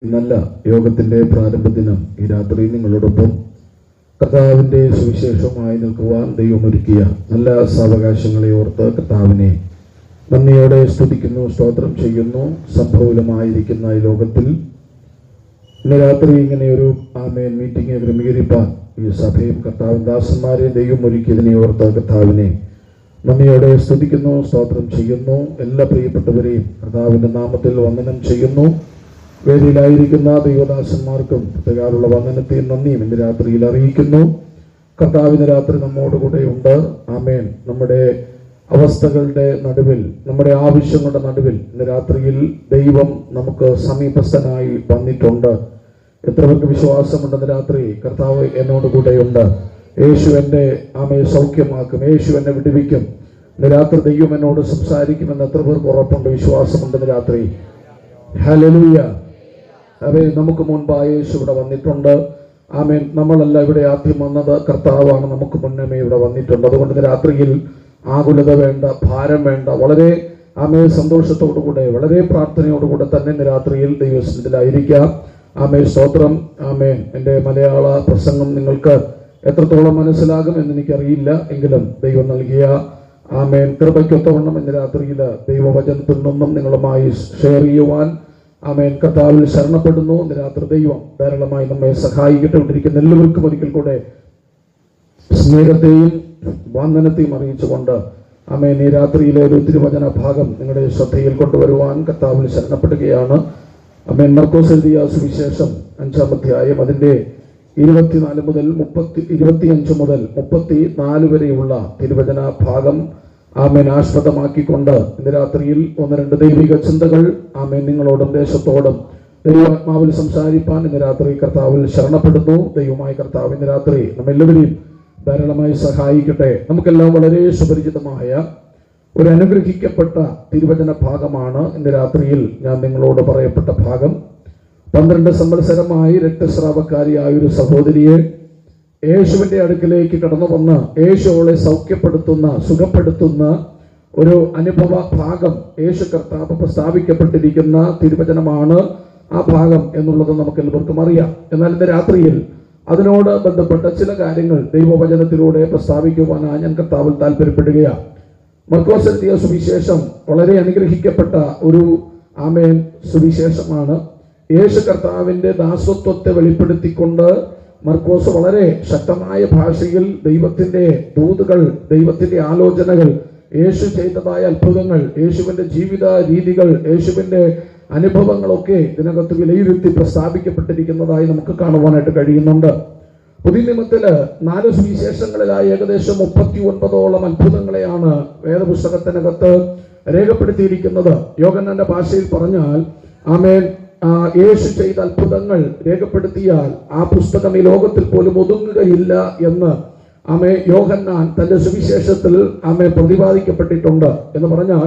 നല്ല യോഗത്തിന്റെ പ്രാരംഭ ദിനം ഈ രാത്രി നിങ്ങളോടൊപ്പം കർത്താവിന്റെ സുവിശേഷമായി നിൽക്കുവാൻ ദൈവം ഒരുക്കിയ നല്ല സാവകാശങ്ങളെ ഓർത്ത് കർത്താവിനെ നന്ദിയോടെ സ്തുതിക്കുന്നു, സ്തോത്രം ചെയ്യുന്നു. സംഭവമായിരിക്കുന്ന ഈ ലോകത്തിൽ ഇന്ന് രാത്രി ഇങ്ങനെ ഒരു ആമേൻ മീറ്റിംഗ് ക്രമീകരിപ്പാൻ ഈ സഭയും കർത്താവിൻ ദാസന്മാരെ ദൈവം ഒരുക്കിയതിനെ ഓർത്ത് കർത്താവിനെ നന്ദിയോടെ സ്തുതിക്കുന്നു, സ്തോത്രം ചെയ്യുന്നു. എല്ലാ പ്രിയപ്പെട്ടവരെയും കർത്താവിന്റെ നാമത്തിൽ വന്ദനം ചെയ്യുന്നു. വേദിയിലായിരിക്കുന്ന ദൈവദാസന്മാർക്കും പ്രത്യേകമുള്ള വന്ദനത്തെയും നന്ദിയും ഇന്ന് രാത്രിയിൽ അറിയിക്കുന്നു. കർത്താവിന് രാത്രി നമ്മോടുകൂടെ ഉണ്ട്. ആമേൻ. നമ്മുടെ അവസ്ഥകളുടെ നടുവിൽ, നമ്മുടെ ആവശ്യങ്ങളുടെ നടുവിൽ ഇന്ന് രാത്രിയിൽ ദൈവം നമുക്ക് സമീപസ്ഥനായി വന്നിട്ടുണ്ട്. എത്ര പേർക്ക് വിശ്വാസമുണ്ടെന്ന് രാത്രി കർത്താവ് എന്നോടുകൂടെയുണ്ട്. യേശു എന്റെ ആമയെ സൗഖ്യമാക്കും, യേശു എന്നെ വിടുവിക്കും. ഇന്ന് രാത്രി ദൈവം എന്നോട് സംസാരിക്കുമെന്ന് എത്ര പേർക്ക് ഉറപ്പുണ്ട്, വിശ്വാസമുണ്ടെന്ന് രാത്രി? ഹല്ലേലൂയ. അവയെ നമുക്ക് മുൻപായ യേശു ഇവിടെ വന്നിട്ടുണ്ട്. ആമേൻ. നമ്മളല്ല ഇവിടെ ആദ്യം വന്നത്, കർത്താവാണ് നമുക്ക് മുന്നമേ ഇവിടെ വന്നിട്ടുണ്ട്. അതുകൊണ്ട് രാത്രിയിൽ ആകുലത വേണ്ട, ഭാരം വേണ്ട, വളരെ ആമേ സന്തോഷത്തോടുകൂടെ, വളരെ പ്രാർത്ഥനയോടുകൂടെ തന്നെ ഇന്ന് രാത്രിയിൽ ദൈവസന്നിധിയിലായിരിക്കാം. ആമേ സ്തോത്രം. ആമേൻ. എൻ്റെ മലയാള പ്രസംഗം നിങ്ങൾക്ക് എത്രത്തോളം മനസ്സിലാകും എന്ന് എനിക്കറിയില്ല, എങ്കിലും ദൈവം നൽകിയ ആമേൻ കൃപയ്ക്കൊത്തവണ്ണം ഇന്ന് രാത്രിയിൽ ദൈവവചനത്തിൽ നിന്നും നിങ്ങളുമായി ഷെയർ ചെയ്യുവാൻ ആമേൻ കർത്താവിൽ ശരണപ്പെടുന്നു. ഇന്ന് രാത്രി ദൈവം ധാരാളമായി നമ്മെ സഹായിക്കപ്പെട്ടിരിക്കുന്ന എല്ലാവർക്കും ഒരിക്കൽ കൂടെ സ്നേഹത്തെയും വന്ദനത്തെയും അറിയിച്ചുകൊണ്ട് ആമേൻ ഈ രാത്രിയിലെ ഒരു തിരുവചന ഭാഗം നിങ്ങളുടെ ശ്രദ്ധയിൽ കൊണ്ടുവരുവാൻ കർത്താവിൽ ശരണപ്പെടുകയാണ്. ആമേൻ. മർക്കോസ് എഴുതിയ സുവിശേഷം 5-ാം അധ്യായം അതിന്റെ 25 മുതൽ 34 വരെയുള്ള തിരുവചന ഭാഗം ആമേൻ ആസ്പദമാക്കിക്കൊണ്ട് ഇന്ന് രാത്രിയിൽ ഒന്ന് രണ്ട് ദൈവിക ചിന്തകൾ ആമേൻ നിങ്ങളോടും ദേശത്തോടും ദൈവാത്മാവിൽ സംസാരിപ്പാൻ ഇന്ന് രാത്രി കർത്താവിൽ ശരണപ്പെടുന്നു. ദൈവമായ കർത്താവ് ഇന്ന് രാത്രി നമ്മെല്ലാവരെയും ധാരാളമായി സഹായിക്കട്ടെ. നമുക്കെല്ലാം വളരെ സുപരിചിതമായ ഒരു അനുഗ്രഹിക്കപ്പെട്ട തിരുവചന ഭാഗമാണ് ഇന്ന് രാത്രിയിൽ ഞാൻ നിങ്ങളോട് പറയപ്പെട്ട ഭാഗം. 12 സംവത്സരമായി രക്തസ്രാവക്കാരിയായ ഒരു സഹോദരിയെ യേശുവിന്റെ അടുക്കിലേക്ക് കടന്നു വന്ന് യേശു അവളെ സൗഖ്യപ്പെടുത്തുന്ന, സുഖപ്പെടുത്തുന്ന ഒരു അനുഭവ ഭാഗം യേശു കർത്താവ് പ്രസ്താവിക്കപ്പെട്ടിരിക്കുന്ന തിരുവചനമാണ് ആ ഭാഗം എന്നുള്ളത് നമുക്ക് എല്ലാവർക്കും അറിയാം. എന്നാൽ ഇന്ന് രാത്രിയിൽ അതിനോട് ബന്ധപ്പെട്ട ചില കാര്യങ്ങൾ ദൈവവചനത്തിലൂടെ പ്രസ്താവിക്കുവാനാണ് ഞാൻ കർത്താവിൽ താല്പര്യപ്പെടുകയാണ്. മർക്കോസ് എഴുതിയ സുവിശേഷം വളരെ അനുഗ്രഹിക്കപ്പെട്ട ഒരു ആമേൻ സുവിശേഷമാണ്. യേശു കർത്താവിന്റെ ദാസത്വത്തെ വെളിപ്പെടുത്തിക്കൊണ്ട് മർക്കോസ് വളരെ ശക്തമായ ഭാഷയിൽ ദൈവത്തിന്റെ ദൂതുകൾ, ദൈവത്തിന്റെ ആലോചനകൾ, യേശു ചെയ്തതായ അത്ഭുതങ്ങൾ, യേശുവിന്റെ ജീവിത രീതികൾ, യേശുവിന്റെ അനുഭവങ്ങളൊക്കെ ഇതിനകത്ത് വിലയിരുത്തി പ്രസ്താവിക്കപ്പെട്ടിരിക്കുന്നതായി നമുക്ക് കാണുവാനായിട്ട് കഴിയുന്നുണ്ട്. പുതിയ നിയമത്തില് 4 സുവിശേഷങ്ങളിലായി ഏകദേശം 39ഓളം അത്ഭുതങ്ങളെയാണ് വേദപുസ്തകത്തിനകത്ത് രേഖപ്പെടുത്തിയിരിക്കുന്നത്. യോഹന്നാന്റെ ഭാഷയിൽ പറഞ്ഞാൽ ആമേൻ യേശു ചെയ്ത അത്ഭുതങ്ങൾ രേഖപ്പെടുത്തിയാൽ ആ പുസ്തകം ഈ ലോകത്തിൽ പോലും ഒതുങ്ങുകയില്ല എന്ന് ആമേ യോഹന്നാൻ തന്റെ സുവിശേഷത്തിൽ ആമേ പ്രതിപാദിക്കപ്പെട്ടിട്ടുണ്ട്. എന്ന് പറഞ്ഞാൽ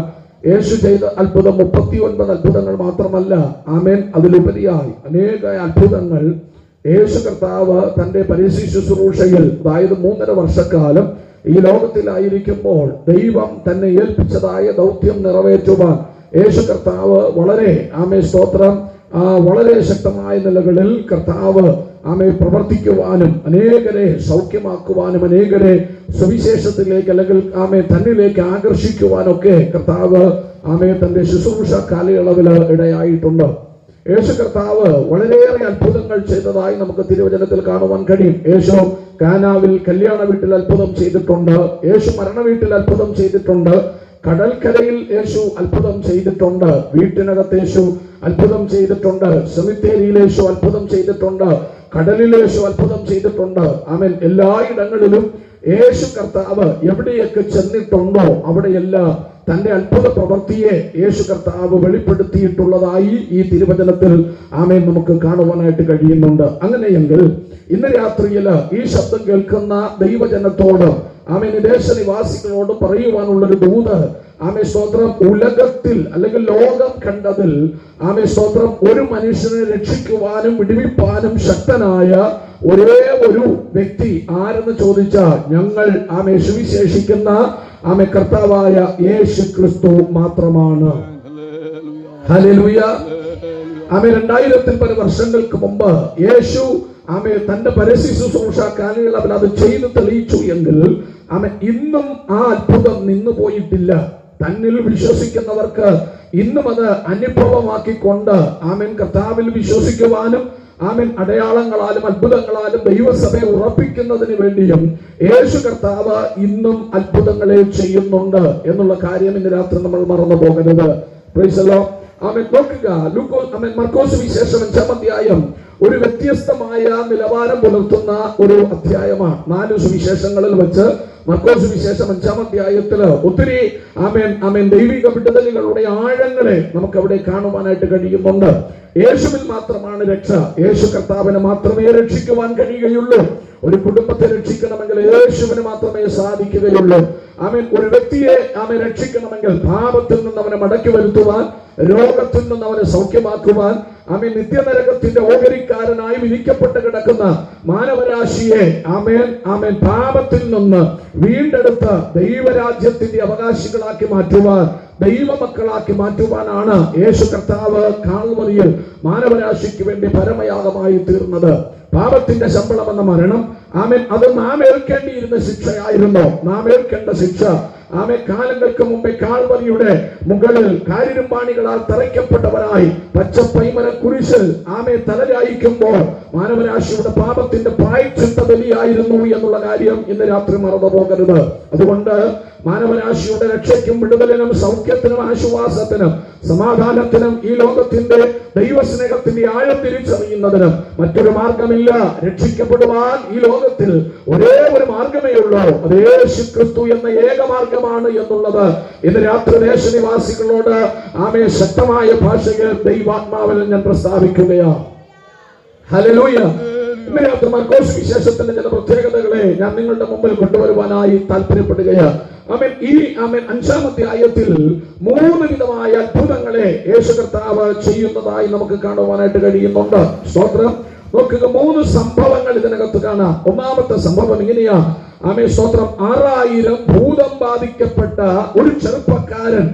യേശു ചെയ്ത അത്ഭുതം 39 അത്ഭുതങ്ങൾ മാത്രമല്ല, ആമേൻ അതിലുപരിയായി അനേക അത്ഭുതങ്ങൾ യേശു കർത്താവ് തന്റെ പരിശുദ്ധ ശുശ്രൂഷയിൽ, അതായത് 3.5 വർഷക്കാലം ഈ ലോകത്തിലായിരിക്കുമ്പോൾ ദൈവം തന്നെ ഏൽപ്പിച്ചതായ ദൗത്യം നിറവേറ്റുവാൻ യേശു കർത്താവ് വളരെ ആമേ സ്തോത്രം വളരെ ശക്തമായ നിലകളിൽ കർത്താവ് ആമേ പ്രവർത്തിക്കുവാനും അനേകരെ സൗഖ്യമാക്കുവാനും അനേകരെ സുവിശേഷത്തിലേക്ക് അല്ലെങ്കിൽ ആമേ തന്നിലേക്ക് ആകർഷിക്കുവാനൊക്കെ കർത്താവ് ആമേ തന്റെ ശുശ്രൂഷ കാലയളവിൽ ഇടയായിട്ടുണ്ട്. യേശു കർത്താവ് വളരെയേറെ അത്ഭുതങ്ങൾ ചെയ്തതായി നമുക്ക് തിരുവചനത്തിൽ കാണുവാൻ കഴിയും. യേശു കാനാവിൽ കല്യാണ വീട്ടിൽ അത്ഭുതം ചെയ്തിട്ടുണ്ട്. യേശു മരണ വീട്ടിൽ അത്ഭുതം ചെയ്തിട്ടുണ്ട്. കടൽക്കരയിൽ യേശു അത്ഭുതം ചെയ്തിട്ടുണ്ട്. വീട്ടിനകത്ത് യേശു അത്ഭുതം ചെയ്തിട്ടുണ്ട്. സെമിത്തേരിയിൽ യേശു അത്ഭുതം ചെയ്തിട്ടുണ്ട്. കടലിൽ യേശു അത്ഭുതം ചെയ്തിട്ടുണ്ട്. ആമേൻ. എല്ലായിടങ്ങളിലും യേശു കർത്താവ് എവിടെയൊക്കെ ചെന്നിട്ടുണ്ടോ അവിടെയെല്ലാം തന്റെ അത്ഭുത പ്രവൃത്തിയെ യേശു കർത്താവ് വെളിപ്പെടുത്തിയിട്ടുള്ളതായി ഈ തിരുവചനത്തിൽ ആമേൻ നമുക്ക് കാണുവാനായിട്ട് കഴിയുന്നുണ്ട്. അങ്ങനെയെങ്കിൽ ഇന്ന് രാത്രിയിൽ ഈ ശബ്ദം കേൾക്കുന്ന ദൈവജനത്തോട് ആമേൻ ദേശനിവാസികളോട് പറയുവാനുള്ളൊരു ദൂത്, ആമേ സ്തോത്രം, ഉലകത്തിൽ അല്ലെങ്കിൽ ലോകം കണ്ടതിൽ ആമേ സ്തോത്രം ഒരു മനുഷ്യനെ രക്ഷിക്കുവാനും വിടുവിപ്പാനും ശക്തനായ ഒരേ ഒരു വ്യക്തി ആരെന്ന് ചോദിച്ചാൽ ഞങ്ങൾ ആമേ സുവിശേഷിക്കുന്ന ആമേ കർത്താവായ യേശു ക്രിസ്തു മാത്രമാണ്. ഹല്ലേലൂയ. ആമേൻ. 2000 പല വർഷങ്ങൾക്ക് മുമ്പ് യേശു ആമേൻ തന്റെ പരസ്യ ശുശ്രൂഷ കാലയളവിൽ അത് ചെയ്ത് തെളിയിച്ചു എങ്കിൽ ആമേൻ ഇന്നും ആ അത്ഭുതം നിന്നു പോയിട്ടില്ല. തന്നിൽ വിശ്വസിക്കുന്നവർക്ക് ഇന്നും അത് അനുഭവമാക്കിക്കൊണ്ട് ആമേൻ കർത്താവിൽ വിശ്വസിക്കുവാനും ആമേൻ അടയാളങ്ങളാലും അത്ഭുതങ്ങളാലും ദൈവസഭയെ ഉറപ്പിക്കുന്നതിന് വേണ്ടിയും യേശു കർത്താവ് ഇന്നും അത്ഭുതങ്ങളെ ചെയ്യുന്നുണ്ട് എന്നുള്ള കാര്യം ഇന്ന് രാത്രി നമ്മൾ മറന്നു പോകരുത്. Praise the lord. ആമേൻ. നോക്കുക, മർക്കോസ് വിശേഷം 5-ാം അധ്യായം ഒരു വ്യത്യസ്തമായ നിലവാരം പുലർത്തുന്ന ഒരു അധ്യായമാണ്. 4 സുവിശേഷങ്ങളിൽ വെച്ച് മർക്കോസ് വിശേഷം 5-ാം അധ്യായത്തില് ഒത്തിരി ആമേൻ ദൈവിക വിടുതലുകളുടെ ആഴങ്ങളെ നമുക്ക് അവിടെ കാണുവാനായിട്ട് കഴിയുന്നുണ്ട്. യേശുവിൽ മാത്രമാണ് രക്ഷ. യേശു കർത്താവിനെ മാത്രമേ രക്ഷിക്കുവാൻ കഴിയുകയുള്ളൂ. ഒരു കുടുംബത്തെ രക്ഷിക്കണമെങ്കിൽ യേശുവിന് മാത്രമേ സാധിക്കുകയുള്ളൂ. ആമേൻ. ഒരു വ്യക്തിയെ രക്ഷിക്കണമെങ്കിൽ പാപത്തിൽ നിന്ന് അവനെ മടക്കി വരുത്തുവാൻ, രോഗത്തിൽ നിന്ന് അവനെ സൗഖ്യമാക്കുവാൻ, ആമേൻ നിത്യനരകത്തിന്റെ ഓഹരിക്കാരനായി വിധിക്കപ്പെട്ട് കിടക്കുന്ന മാനവരാശിയെ ആമേൻ പാപത്തിൽ നിന്ന് വീണ്ടെടുത്ത് ദൈവരാജ്യത്തിന്റെ അവകാശികളാക്കി മാറ്റുവാൻ, ദൈവമക്കളാക്കി മാറ്റുവാനാണ് യേശു കർത്താവ് കാൽവറിയിൽ മാനവരാശിക്ക് വേണ്ടി പരമയാഗമായി തീർന്നത്. പാപത്തിന്റെ ശമ്പളം എന്ന മരണം ആമേൻ അത് നാം ഏൽക്കേണ്ടിയിരുന്ന ശിക്ഷയായിരുന്നു. നാം ഏൽക്കേണ്ട ശിക്ഷ കാലങ്ങൾക്ക് മുമ്പേ കാൽവറിയുടെ മുകളിൽ കാരിരുമ്പാണികളാൽ തറയ്ക്കപ്പെട്ടവരായി പച്ചപ്പൈമര കുരിശിൽ തലചായിക്കുമ്പോൾ മാനവരാശിയുടെ പാപത്തിന്റെ പ്രായശ്ചിത്ത ബലിയായിരുന്നു എന്നുള്ള കാര്യം ഇന്ന് രാത്രി മറന്നു പോകരുത്. അതുകൊണ്ട് മാനവരാശിയുടെ രക്ഷയ്ക്കും വിടുതലിനും സൗഖ്യത്തിനും ആശ്വാസത്തിനും സമാധാനത്തിനും ഈ ലോകത്തിന്റെ ദൈവസ്നേഹത്തിന്റെ ആഴം തിരിച്ചറിയുന്നതിനും മറ്റൊരു മാർഗമില്ല. രക്ഷിക്കപ്പെടുവാൻ ഈ ലോകത്തിൽ ഒരേ ഒരു മാർഗമേ ഉള്ളൂ. അത് യേശു ക്രിസ്തു എന്ന ഏക മാർഗമാണ് എന്നുള്ളത് ഇന്ന് രാത്രി ദേശനിവാസികളോട് ശക്തമായ ഭാഷയിൽ ദൈവാത്മാവിൽ ഞാൻ പ്രസ്താവിക്കുകയാണ്. ഹല്ലേലൂയ. ഇന്ന് രാത്രി മർക്കോസ് വിശേഷത്തിന്റെ ചില പ്രത്യേകതകളെ ഞാൻ നിങ്ങളുടെ മുമ്പിൽ കൊണ്ടുവരുവാനായി താല്പര്യപ്പെടുകയാണ്. ഈ 5-ാം അധ്യായത്തിൽ 3 വിധമായ അത്ഭുതങ്ങളെ യേശു കർത്താവ് ചെയ്യുന്നതായി നമുക്ക് കാണുവാനായിട്ട് കഴിയുന്നുണ്ട്. സ്തോത്രം. നോക്കുക, 3 സംഭവങ്ങൾ ഇതിനകത്ത് കാണാം. ഒന്നാമത്തെ സംഭവം ഇങ്ങനെയാ. സ്തോത്രം. 6000 ഭൂതം ബാധിക്കപ്പെട്ട ഒരു ചെറുപ്പക്കാരൻ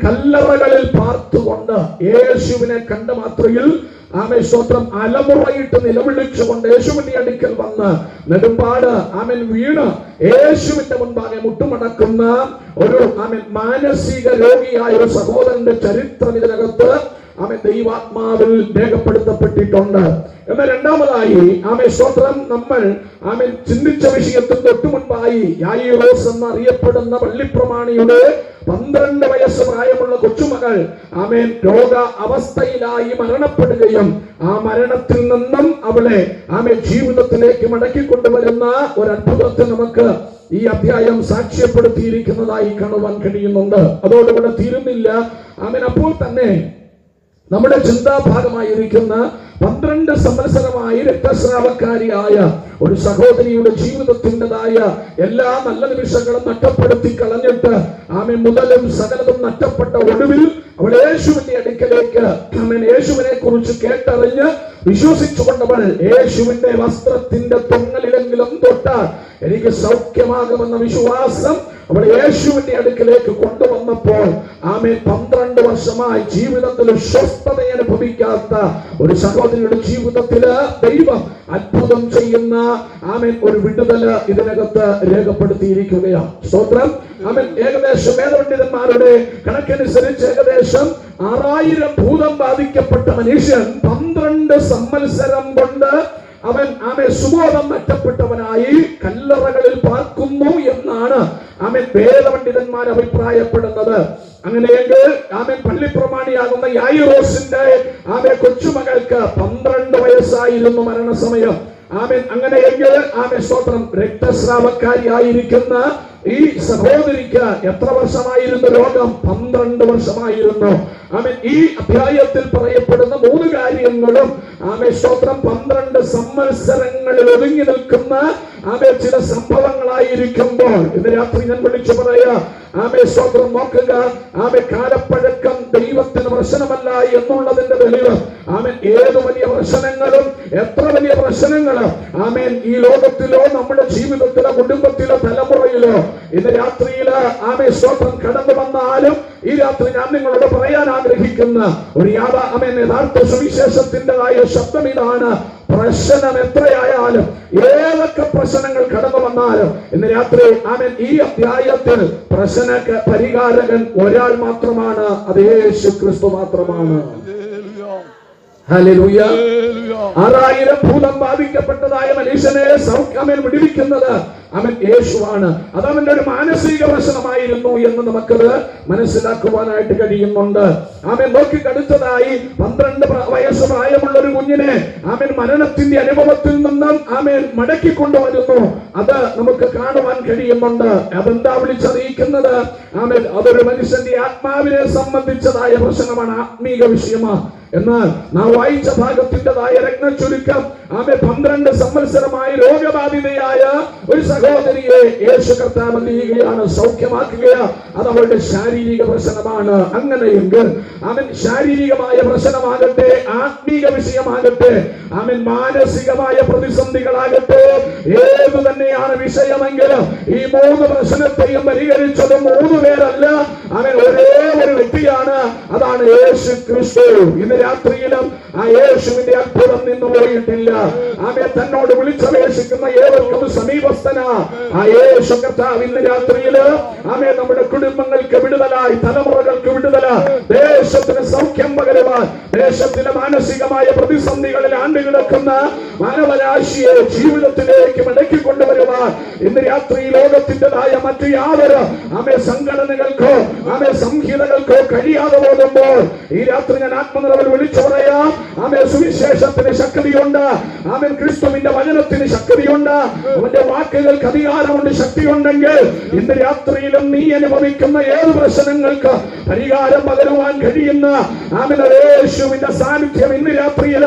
കല്ലറകളിൽ പാർത്തുകൊണ്ട് യേശുവിനെ കണ്ട മാത്രയിൽ സ്തോത്രം അലമുറയിട്ട് നിലവിളിച്ചുകൊണ്ട് യേശുവിന്റെ അടുക്കൽ വന്ന് നെടുമ്പാട് വീണ് യേശുവിന്റെ മുൻപാകെ മുട്ടുമടക്കുന്ന ഒരു മാനസിക രോഗിയായ ഒരു സഹോദരന്റെ ചരിത്രം ഇതിനകത്ത് ദൈവാത്മാവിൽ രേഖപ്പെടുത്തപ്പെട്ടിട്ടുണ്ട്. എന്നാൽ രണ്ടാമതായി സ്തോത്രം നമ്മൾ ചിന്തിച്ച വിഷയത്തിൽ തൊട്ടു മുൻപായി യായിറോസ് എന്നറിയപ്പെടുന്ന പള്ളിപ്രമാണിയുടെ 12 വയസ്സ് പ്രായമുള്ള കൊച്ചുമകൾ രോഗ അവസ്ഥയിലായി മരണപ്പെടുകയും ആ മരണത്തിൽ നിന്നും അവളെ ജീവിതത്തിലേക്ക് മടക്കിക്കൊണ്ടുവരുന്ന ഒരു അത്ഭുതത്തെ നമുക്ക് ഈ അധ്യായം സാക്ഷ്യപ്പെടുത്തിയിരിക്കുന്നതായി കാണുവാൻ കഴിയുന്നുണ്ട്. അതോടുകൂടെ തീരുന്നില്ല. അപ്പോൾ തന്നെ നമ്മുടെ ചിന്താഭാഗമായിരിക്കുന്ന 12 സംവത്സരമായി രക്തസ്രാവക്കാരിയായ ഒരു സഹോദരിയുടെ ജീവിതത്തിൻ്റെതായ എല്ലാ നല്ല നിമിഷങ്ങളും നഷ്ടപ്പെടുത്തി കളഞ്ഞിട്ട് മുതലും സകലതും നഷ്ടപ്പെട്ട ഒടുവിൽ അവൾ യേശുവിന്റെ അടുക്കലേക്ക് യേശുവിനെ കുറിച്ച് കേട്ടറിഞ്ഞ് വിശ്വസിച്ചുകൊണ്ടവൾ യേശുവിന്റെ വസ്ത്രത്തിന്റെ തൊങ്ങലിലെങ്കിലും തൊട്ടാൽ എനിക്ക് സൗഖ്യമാകുമെന്ന വിശ്വാസം അവൾ യേശുവിന്റെ അടുക്കലേക്ക് കൊണ്ടുവന്നപ്പോൾ 12 വർഷമായി ജീവിതത്തിൽ സ്വസ്ഥത അനുഭവിക്കാത്ത ഒരു സഹോദരിയുടെ ജീവിതത്തില് ദൈവം അത്ഭുതം ചെയ്യുന്ന ഒരു വിടുതല് ഇതിനകത്ത് രേഖപ്പെടുത്തിയിരിക്കുകയാണ്. സ്തോത്രം. ഏകദേശം വേദപണ്ഡിതന്മാരുടെ കണക്കനുസരിച്ച് ഏകദേശം 6000 ഭൂതം ബാധിക്കപ്പെട്ട മനുഷ്യൻ 12 സംവത്സരം കൊണ്ട് അവൻ സുബോധം നഷ്ടപ്പെട്ടവനായി കല്ലറകളിൽ പാർക്കുന്നു എന്നാണ് വേദപണ്ഡിതന്മാർ അഭിപ്രായപ്പെടുന്നത്. അങ്ങനെയെങ്കിൽ പള്ളിപ്രമാണിയാകുന്ന യായിറോസിന്റെ കൊച്ചുമകൾക്ക് 12 വയസ്സായിരുന്നു മരണസമയം. അങ്ങനെയെങ്കിൽ സ്തോത്രം രക്തസ്രാവക്കാരിയായിരിക്കുന്ന ഈ സഹോദരിക്ക് എത്ര വർഷമായിരുന്നു രോഗം? 12 വർഷമായിരുന്നു. ഈ അധ്യായത്തിൽ പറയപ്പെടുന്ന 3 കാര്യങ്ങളും സ്തോത്രം 12 സംവത്സരങ്ങളിൽ ഒതുങ്ങി നിൽക്കുന്ന ചില സംഭവങ്ങളായിരിക്കുമ്പോൾ ഇന്ന് രാത്രി ഞാൻ വിളിച്ചു പറയാ സ്തോത്രം. നോക്കുക, കാലപ്പഴക്കം ദൈവത്തിന് പ്രശ്നമല്ല എന്നുള്ളതിന്റെ തെളിവ് ഏത് വലിയ പ്രശ്നങ്ങളും എത്ര വലിയ പ്രശ്നങ്ങളും ഈ ലോകത്തിലോ നമ്മുടെ ജീവിതത്തിലോ കുടുംബത്തിലോ തലമുറയിലോ ഇന്ന് രാത്രിയിൽ ആമേ സ്തോത്രം കടന്നു വന്നാലും ഈ രാത്രി ഞാൻ നിങ്ങളോട് പറയാൻ ആഗ്രഹിക്കുന്ന ഒരു യഥാർത്ഥ സുവിശേഷത്തിൻ്റെതായ ശബ്ദം ഇതാണ്. പ്രശ്നം എത്രയായാലും, ഏതൊക്കെ പ്രശ്നങ്ങൾ കടന്നു വന്നാലും, ഇന്ന് രാത്രി ആമേൻ ഈ അധ്യായത്തിൽ പ്രശ്നക്ക് പരിഹാരകൻ ഒരാൾ മാത്രമാണ്, അത് യേശു ക്രിസ്തു മാത്രമാണ്. ഹല്ലേലൂയ. 6000 ഭൂതം ബാധിക്കപ്പെട്ടതായ മനുഷ്യനെ സൗഖ്യമേൽ വിടുവിക്കുന്നത് അവൻ യേശുവാണ്. അത് അവന്റെ ഒരു മാനസിക പ്രശ്നമായിരുന്നു എന്ന് നമുക്കത് മനസ്സിലാക്കുവാനായിട്ട് കഴിയുന്നുണ്ട്. അവൻ നോക്കിക്കടുത്തതായി 12 വയസ്സ് പ്രായമുള്ള ഒരു കുഞ്ഞിനെ അവൻ മരണത്തിന്റെ അനുഭവത്തിൽ നിന്നും അവൻ മടക്കിക്കൊണ്ടുവരുന്നു. അത് നമുക്ക് കാണുവാൻ കഴിയുന്നുണ്ട്. അതെന്താ വിളിച്ചറിയിക്കുന്നത്? അവൻ അതൊരു മനുഷ്യന്റെ ആത്മാവിനെ സംബന്ധിച്ചതായ പ്രശ്നമാണ്, ആത്മീക വിഷയമാണ്. എന്നാൽ നാം വായിച്ച ഭാഗത്തിൻ്റെതായ രത്നച്ചുരുക്കം, ആമേ 12 സംവത്സരമായി രോഗബാധിതയായ ഒരു സഹോദരിയെ യേശു കർത്താവ് ചെയ്യുകയാണ്, സൗഖ്യമാക്കുകയാണ്. അത് അവളുടെ ശാരീരിക പ്രശ്നമാണ്. അങ്ങനെയെങ്കിൽ അവൻ ശാരീരികമായ പ്രശ്നമാകട്ടെ, ആത്മീക വിഷയമാകട്ടെ, അവൻ മാനസികമായ പ്രതിസന്ധികളാകട്ടെ, ഏതു തന്നെയാണ് വിഷയമെങ്കിലും ഈ 3 പ്രശ്നത്തെയും പരിഹരിച്ചത് 3 പേരല്ല, അവൻ ഒരേ ഒരു വ്യക്തിയാണ്. അതാണ് യേശു ക്രിസ്തു. ഇന്ന് രാത്രിയിലും ആ യേശുവിന്റെ അത്ഭുതം നിന്നു പോയിട്ടില്ല. അവൻ തന്നോട് വിളിച്ചപേക്ഷിക്കുന്ന ഏവർക്കും സമീപസ്ഥന ആ യേശു കർത്താവ് ഇന്ന് രാത്രിയിൽ അവൻ നമ്മുടെ കുടുംബങ്ങൾക്ക് വിടുതലായി, തലമുറകൾക്ക് വിടുതലായി, ദേശത്തിന് സൗഖ്യം പകരുവാൻ, ദേശത്തിലെ മാനസികമായ പ്രതിസന്ധികളിൽ ആണ്ടുകിടക്കുന്ന മാനവരാശിയെ ജീവിതത്തിലേക്ക് മടക്കിക്കൊണ്ടുവരുവാൻ ഇന്ന് രാത്രി ലോകത്തിൻ്റെതായ മറ്റു യാതൊരു സംഘടനകൾക്കോ സംഹിതകൾക്കോ കഴിയാതെ പോകുമ്പോൾ ഈ രാത്രി ഞാൻ ആത്മനിറവിൽ വിളിച്ചു പറയാം, സുവിശേഷത്തിന് ശക്തിയുണ്ട്, ക്രിസ്തുവിന്റെ വചനത്തിന് ശക്തിയുണ്ട്, അവന്റെ വാക്കുകൾക്ക് അധികാരമുണ്ട്, ശക്തിയുണ്ടെങ്കിൽ ഇന്ന് രാത്രിയിലും നീ അനുഭവിക്കുന്ന ഏത് പ്രശ്നങ്ങൾക്ക് പരിഹാരം പകരുവാൻ കഴിയുന്ന യേശുവിന്റെ സാന്നിധ്യം ഇന്ന് രാത്രിയിൽ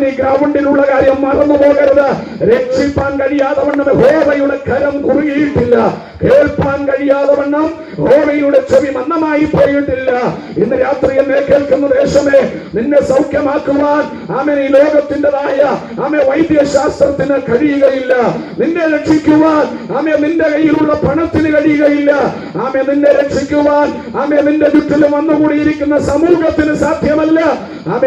ഈ ഗ്രൗണ്ടിലുള്ള കാര്യം മറന്നു പോകരുത്. രക്ഷിപ്പാൻ കഴിയാതെ വണ്ണം യഹോവയുടെ കരം കുറുകിയിട്ടില്ല, കേൾപ്പാൻ കഴിയാതെ വണ്ണം യഹോവയുടെ ചെവി മന്ദമായി പോയിട്ടില്ല. ഇന്ന് രാത്രി എന്നെ കേൾക്കുന്ന ദേശമേ, നിന്നെ സൗഖ്യമാക്കുവാൻ ഈ ലോകത്തിൻ്റെതായ വൈദ്യശാസ്ത്രത്തിന് കഴിയുകയില്ല. നിന്നെ രക്ഷിക്കുവാൻ നിന്റെ കയ്യിലുള്ള പണത്തിന് കഴിയുകയില്ല. നിന്നെ രക്ഷിക്കുവാൻ നിന്റെ ചുറ്റിലും വന്നുകൂടിയിരിക്കുന്ന സമൂഹത്തിന് സാധ്യമല്ല.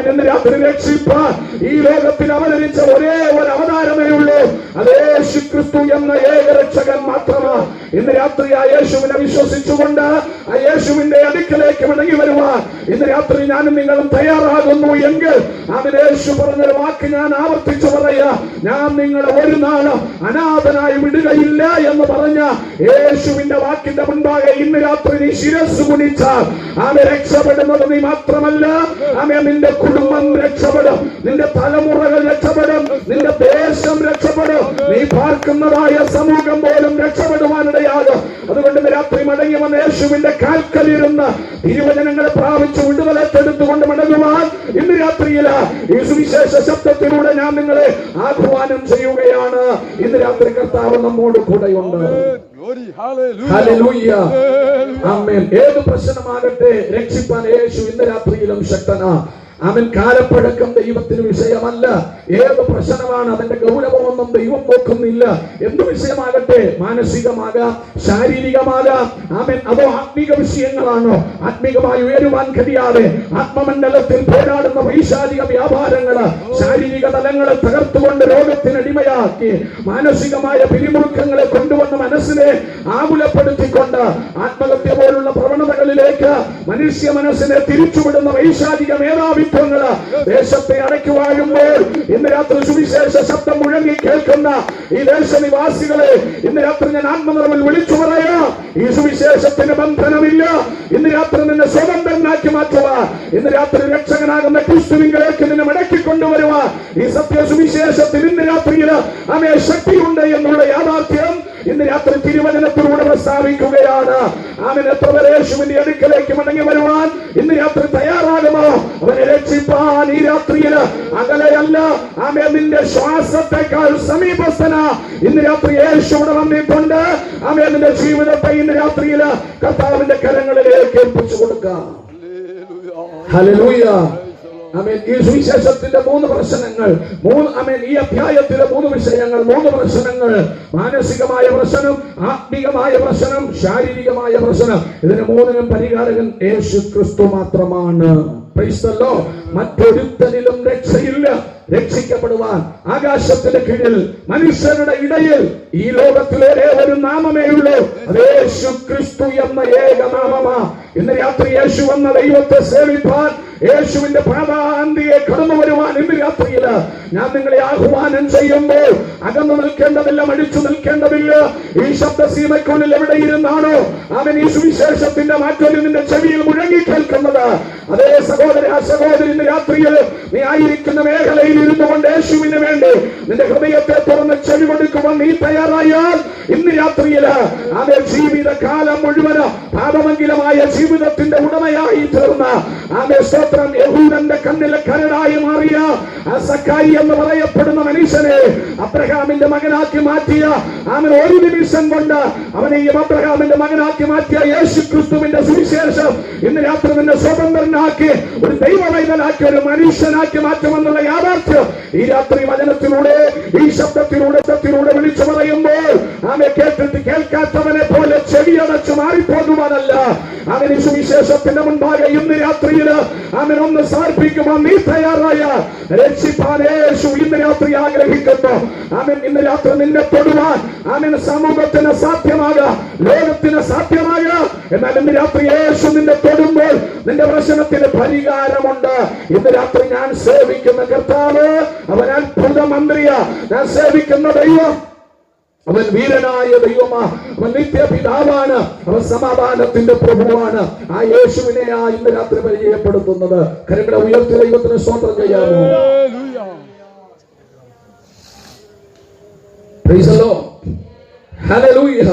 ഇന്ന് രാത്രി രക്ഷിപ്പാൻ ഈ ലോകത്തിൽ അവതരിച്ച ഒരേ ഒരു അവതാരമേ ഉള്ളൂ, അത് യേശു ക്രിസ്തു എന്ന ഏകരക്ഷകൻ മാത്രമാണ്. ഇന്ന് രാത്രി ആ യേശുവിനെ വിശ്വസിച്ചുകൊണ്ട് ആ യേശുവിന്റെ അടുക്കലേക്ക് മടങ്ങി വരുവാൻ ഇന്ന് രാത്രി ഞാനും നിങ്ങളും തയ്യാറാകുന്നു എങ്കിൽ യേശു പറഞ്ഞൊരു വാക്ക് ഞാൻ ആവർത്തിച്ചു പറയാ, ഞാൻ നിങ്ങളെ ഒരു നാളും അനാഥനായി വിടുകയില്ല എന്ന് പറഞ്ഞ യേശുവിന്റെ വാക്കിന്റെ മുൻപാകെ ഇന്ന് രാത്രി നീ ശിരസ് കുനിച്ചാൽ രക്ഷപ്പെടുന്നത് നീ മാത്രമല്ല, നിന്റെ കുടുംബം രക്ഷപ്പെടും, നിന്റെ തലമുറകൾ രക്ഷപ്പെടും, നിന്റെ ദേശം രക്ഷപ്പെടും, നീ പാർക്കുന്നതായ സമൂഹം പോലും രക്ഷപ്പെടുവാനിടയാകും. അതുകൊണ്ട് രാത്രി മടങ്ങി വന്ന യേശുവിന്റെ കാൽക്കലിരുന്ന് തിരുവചനങ്ങളെ പ്രാപിച്ചു വിടുതലെടുത്തുകൊണ്ട് മടങ്ങുവാൻ ഇന്ന് രാത്രിയിൽ ഈ സുവിശേഷ ശബ്ദത്തിലൂടെ ഞാൻ നിങ്ങളെ ആഹ്വാനം ചെയ്യുകയാണ്. ഇന്ന് രാത്രി കർത്താവ് നമ്മോട് കൂടെയുണ്ട്. ഹല്ലേലൂയ, ആമേൻ. ഏത് പ്രശ്നമാകട്ടെ രക്ഷിപ്പാൻ യേശു ഇന്ന് രാത്രിയിലും ശക്തനാ. കാലപ്പഴക്കം ദൈവത്തിന് വിഷയമല്ല. ഏത് പ്രശ്നമാണ് അതിന്റെ ഗൗരവമൊന്നും ദൈവം നോക്കുന്നില്ല. എന്ത് വിഷയമാകട്ടെ, മാനസികമാകാം, ശാരീരികമാകാം, അതോ ആത്മീക വിഷയങ്ങളാണോ, ആത്മീകമായി ഉയരുവാൻ കഴിയാതെ ആത്മമണ്ഡലത്തിൽ പോരാടുന്ന വൈശാലിക വ്യാപാരങ്ങള് ശാരീരിക തലങ്ങളെ തകർത്തുകൊണ്ട് രോഗത്തിനടിമയാക്കി മാനസികമായ പിരിമുറുക്കങ്ങളെ കൊണ്ടുവന്ന മനസ്സിനെ ആകുലപ്പെടുത്തിക്കൊണ്ട് ആത്മഹത്യ പോലുള്ള പ്രവണതകളിലേക്ക് മനുഷ്യ മനസ്സിനെ തിരിച്ചുവിടുന്ന വൈശാലിക മേധാവി ദേശത്തെ അടയ്ക്കുവാഴുമ്പോൾ ഇന്ന് രാത്രി സുവിശേഷ ശബ്ദം മുഴങ്ങി കേൾക്കുന്ന ഈ ദേശനിവാസികളെ ഇന്ന് രാത്രി ഞാൻ ആത്മനിറവിൽ വിളിച്ചു പറയാം, ഈ സുവിശേഷത്തിന് ബന്ധനമില്ല. ഇന്ന് രാത്രി നിന്നെ സ്വതന്ത്രനാക്കി മാറ്റുക, ഇന്ന് രാത്രി രക്ഷകനാകുന്ന ക്രിസ്തുവിലേക്ക് നിന്നെ മടക്കിക്കൊണ്ടുവരുക. ഈ സത്യ സുവിശേഷത്തിൽ ഇന്ന് രാത്രിയിൽ ശക്തിയുണ്ട് എന്നുള്ള യാഥാർത്ഥ്യം ഇന്ന് രാത്രി തിരുവചനത്തിലൂടെ പ്രസ്താവിക്കുകയാണ്. എത്ര പേരെ യേശുവിന്റെ അടുക്കലേക്ക് മടങ്ങി വരുവാൻ ഇന്ന് രാത്രി തയ്യാറാകുമോ? അവനെ രക്ഷിപ്പാൻ ഈ രാത്രിയിൽ അകലെയല്ല, നിന്റെ ശ്വാസത്തെക്കാൾ സമീപസ്ഥന ഇന്ന് രാത്രി യേശുവിടെ വന്നിട്ടുണ്ട്. നിന്റെ ജീവിതത്തെ ഇന്ന് രാത്രിയിൽ കർത്താവിന്റെ കരങ്ങളിലേക്ക് ഏൽപ്പിച്ചു കൊടുക്കാം. ഹല്ലേലൂയ. ആമേൻ. ഈ സുവിശേഷത്തിന്റെ 3 പ്രശ്നങ്ങൾ, ഈ അധ്യായത്തിലെ 3 വിഷയങ്ങൾ, 3 പ്രശ്നങ്ങൾ: മാനസികമായ പ്രശ്നം, ആത്മീകമായ പ്രശ്നം, ശാരീരികമായ പ്രശ്നം. ഇതിന് 3നും പരിഹാരകൻ യേശു ക്രിസ്തു മാത്രമാണ്. Price the Lord. മറ്റൊരുത്തനിലും രക്ഷയില്ല. രക്ഷിക്കപ്പെടുവാൻ ആകാശത്തിന്റെ കീഴിൽ മനുഷ്യരുടെ ഇടയിൽ ഈ ലോകത്തിലെ ഒരു നാമമേ ഉള്ളൂ, അത് യേശു ക്രിസ്തു എന്ന ഏക നാമമാ. ഇന്ന് രാത്രി യേശു എന്ന ദൈവത്തെ സേവിപ്പാൻ, യേശുവിന്റെ പാദാന്തിയെ കടന്നു വരുവാൻ ഇന്ന് രാത്രിയിൽ ഞാൻ നിങ്ങളെ ആഹ്വാനം ചെയ്യുമ്പോൾ അകന്നു നിൽക്കേണ്ടതില്ല, മടിച്ചു നിൽക്കേണ്ടതില്ല. ഈ ശബ്ദസീമയ്ക്കുള്ളിൽ എവിടെ ഇരുന്നാണോ അവൻ ഈ സുവിശേഷത്തിന്റെ മാറ്റൊലി നിന്റെ ചെവിയിൽ മുഴങ്ങി കേൾക്കുന്നത്, അതേ സഹോദര സഹോദരി, ഇന്ന് രാത്രിയിൽ നീ ആയിരിക്കുന്ന മേഖലയിൽ ഇരുന്നു കൊണ്ട് യേശുവിന് വേണ്ടി നിന്റെ ഹൃദയത്തെ തുറന്ന് ചെവി കൊടുക്കുവാൻ നീ തയ്യാറായാൽ ഇന്ന് രാത്രിയിൽ അവൻ ജീവിതകാലം മുഴുവന് പാപമംഗലമായ ജീവിതത്തിന്റെ ഉടമയായി തീർന്ന ആമേ സ്തോത്രം, യഹൂദന്റെ കണ്ണിലെ കരടായി മാറിയ സക്കായി എന്ന് പറയപ്പെടുന്ന മനുഷ്യനെ അബ്രഹാമിന്റെ മകനാക്കി മാറ്റിയ അവൻ ഒരു നിമിഷം കൊണ്ട് അവനെയും അബ്രഹാമിന്റെ മകനാക്കി മാറ്റിയ യേശു ക്രിസ്തുവിന്റെ സുവിശേഷം ഇന്ന് രാത്രി നിന്നെ സ്വതന്ത്രനാക്കി, ഒരു ദൈവവൈതനാക്കി, ഒരു മനുഷ്യനാക്കി മാറ്റുമെന്നുള്ള യാഥാർത്ഥ്യം ഈ രാത്രി വചനത്തിലൂടെ, ഈ ശബ്ദത്തിലൂടെ വിളിച്ചു പറയുമ്പോൾ ആമെ കേട്ടിട്ട് കേൾക്കാത്തവനെ പോലെ ചെവിയടച്ചു മാറിപ്പോകുവാനല്ല, അവന് സുവിശേഷത്തിന്റെ മുൻപാകെ ഇന്ന് രാത്രിയിൽ അവൻ ഒന്ന് സമർപ്പിക്കുവാൻ നീ തയ്യാറായ രക്ഷിപ്പാൻ യേശു ഇന്ന് രാത്രി ആഗ്രഹിക്കുന്നു. അവൻ ഇന്ന് രാത്രി നിന്നെ തൊടുവാൻ അവൻ സമൂഹത്തിന് സാധ്യമാകാം, ലോകത്തിന് സാധ്യമാകാം. എന്നാൽ ഇന്ന് രാത്രി യേശു നിന്നെ തൊടുമ്പോൾ നിന്റെ പ്രശ്നത്തിന് പരിഹാരമുണ്ട്. ഇന്ന് രാത്രി ഞാൻ സേവിക്കുന്ന കർത്താവ് അവൻ അത്ഭുത മന്ത്രിയ, ഞാൻ സേവിക്കുന്ന ദൈവം അവൻ വീരനായ ദൈവമാ, അവൻ നിത്യപിതാവാണ്, അവൻ സമാധാനത്തിന്റെ പ്രഭുവാണ്. ആ യേശുവിനെ ഇന്ന് രാത്രി പരിചയപ്പെടുത്തുന്നത്. കരങ്ങളെ ഉയർത്തി ദൈവത്തിന് സ്തോത്രം ചെയ്യാമോ? Price the Lord. ഹല്ലേലൂയ.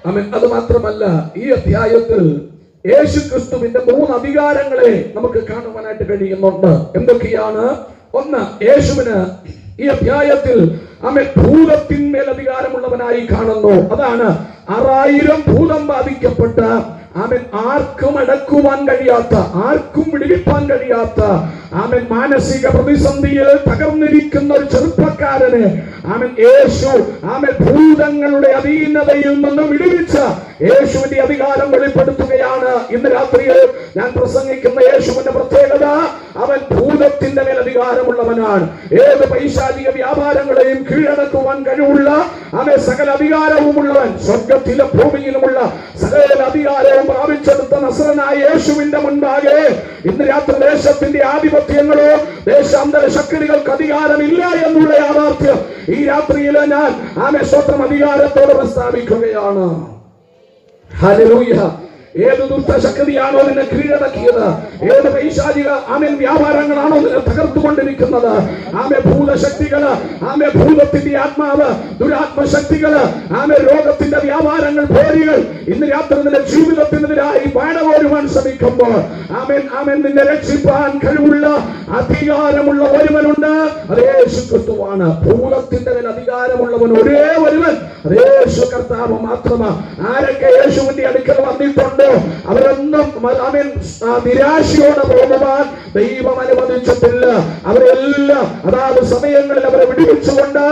ആമേൻ. അത് മാത്രമല്ല, ഈ അധ്യായത്തിൽ യേശു ക്രിസ്തുവിന്റെ 3 അധികാരങ്ങളെ നമുക്ക് കാണുവാനായിട്ട് കഴിയുന്നുണ്ട്. എന്തൊക്കെയാണ്? ഒന്ന്, യേശുവിന് ഈ അധ്യായത്തിൽ അവൻ ഭൂതത്തിന്മേൽ അധികാരമുള്ളവനായി കാണുന്നു. അതാണ് 6000 ഭൂതം ബാധിക്കപ്പെട്ട അവൻ ആർക്കും അടക്കുവാൻ കഴിയാത്ത, ആർക്കും വിടുവിപ്പാൻ കഴിയാത്ത, അവൻ മാനസിക പ്രതിസന്ധിയിൽ തകർന്നിരിക്കുന്ന ഒരു ചെറുപ്പക്കാരന് അവൻ യേശു അവൻ ഭൂതങ്ങളുടെ അധീനതയിൽ നിന്ന് വിടുവിച്ച യേശുവിന്റെ അധികാരം വെളിപ്പെടുത്തുകയാണ്. ഇന്ന് രാത്രിയിൽ ഞാൻ പ്രസംഗിക്കുന്ന യേശുവിന്റെ പ്രത്യേകത, അവൻ ഭൂതത്തിന്റെ മേൽ അധികാരമുള്ളവനാണ്. ഏത് പൈശാചിക വ്യാപാരങ്ങളെയും കീഴടക്കുവാൻ കഴിവുള്ള അവൻ സകല അധികാരവുമുള്ളവൻ, സ്വർഗത്തിലും ഭൂമിയിലുമുള്ള സകല അധികാരവും പ്രാപിച്ചെടുത്ത നസ്രനായ യേശുവിന്റെ മുൻപാകെ ഇന്ന് രാത്രി ദേശത്തിന്റെ ആധിപത്യങ്ങളോ ദേശാന്തര ശക്തികൾക്ക് അധികാരമില്ല എന്നുള്ള യാഥാർത്ഥ്യം ഈ രാത്രിയിൽ ഞാൻ ആമേ സ്വന്തം അധികാരത്തോടെ പ്രസ്താവിക്കുകയാണ്. ഹല്ലേലൂയ. ഏത് ദുഷ്ടശക്തിയാണോ നിന്നെ കീഴടക്കിയത്, ഏത് പൈശാചിക ആമേൻ വ്യാപാരങ്ങളാണോ നിന്നെ തകർത്തുകൊണ്ടിരിക്കുന്നത്, ആമേ ഭൂതശക്തികള്, ആമേ ഭൂതത്തിന്റെ ആത്മാവ്, ദുരാത്മശക്തികള്, ആമേ രോഗത്തിന്റെ വ്യാപാരങ്ങൾ, പേരുകൾ ഇന്ന് രാത്രി നിന്റെ ജീവിതത്തിനെതിരായി പാടകോരുവാൻ ശ്രമിക്കുമ്പോൾ ആമേൻ ആമേൻ നിന്നെ രക്ഷിപ്പാൻ കഴിവുള്ള അധികാരമുള്ള ഒരുവനുണ്ട്, അത് യേശു ക്രിസ്തുവാണ്. ഭൂതത്തിന്റെ മേൽ അധികാരമുള്ളവൻ ഒരേ ഒരുവൻ, അത് യേശു കർത്താവ് മാത്രമാണ്. ആരൊക്കെ യേശുവിന്റെ അടുക്കൽ വന്നിട്ടുണ്ട് അവരൊന്നും നിരാശയോടെ പോകുവാൻ ദൈവം അനുവദിച്ചിട്ടില്ല. അവരെല്ലാം അതാത് സമയങ്ങളിൽ അവരെ വിടുവിച്ചുകൊണ്ട്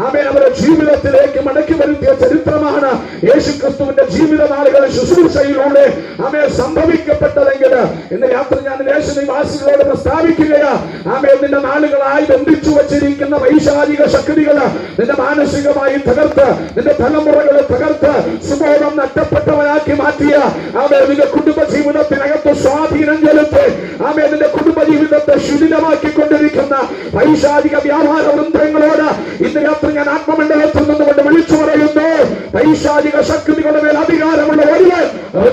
ആമേൻ അവരെ ജീവിതത്തിലേക്ക് മടക്കി വരുത്തിയ ചരിത്രമാണ് യേശു ക്രിസ്തുവിന്റെ ജീവിത നാളുകൾ ശുശ്രൂഷയിലൂടെ ആമേൻ സംഭവിക്കപ്പെട്ടതെങ്കിൽ ഇന്ന് രാത്രി ഞാൻ ദേശനിവാസികളോട് പ്രസ്താവിക്കുകയാ, ആമേൻ നിന്റെ നാളുകളായി ബന്ധിച്ചു വച്ചിരിക്കുന്ന വൈശാചിക ശക്തികള് നിന്റെ മാനസികമായി തകർത്ത്, നിന്റെ തലമുറകളെ തകർത്ത് സുബോധം നഷ്ടപ്പെട്ടവനാക്കി മാറ്റിയ ആമേൻ നിന്റെ കുടുംബ ജീവിതത്തിനകത്ത് സ്വാധീനം ചെലുത്തി ആമേൻ നിന്റെ കുടുംബ ജീവിതത്തെ ശിഥിലമാക്കിക്കൊണ്ടിരിക്കുന്ന പൈശാചിക വ്യാപാര വൃന്ദങ്ങളോട് ഇന്ന് രാത്രി ഞാൻ ആത്മമണ്ഡലത്തിൽ നിന്നുകൊണ്ട് വിളിച്ചു പറയുന്നു, പൈശാചിക ശക്തികളുടെ മേൽ അധികാരമുള്ള ഒരുവൻ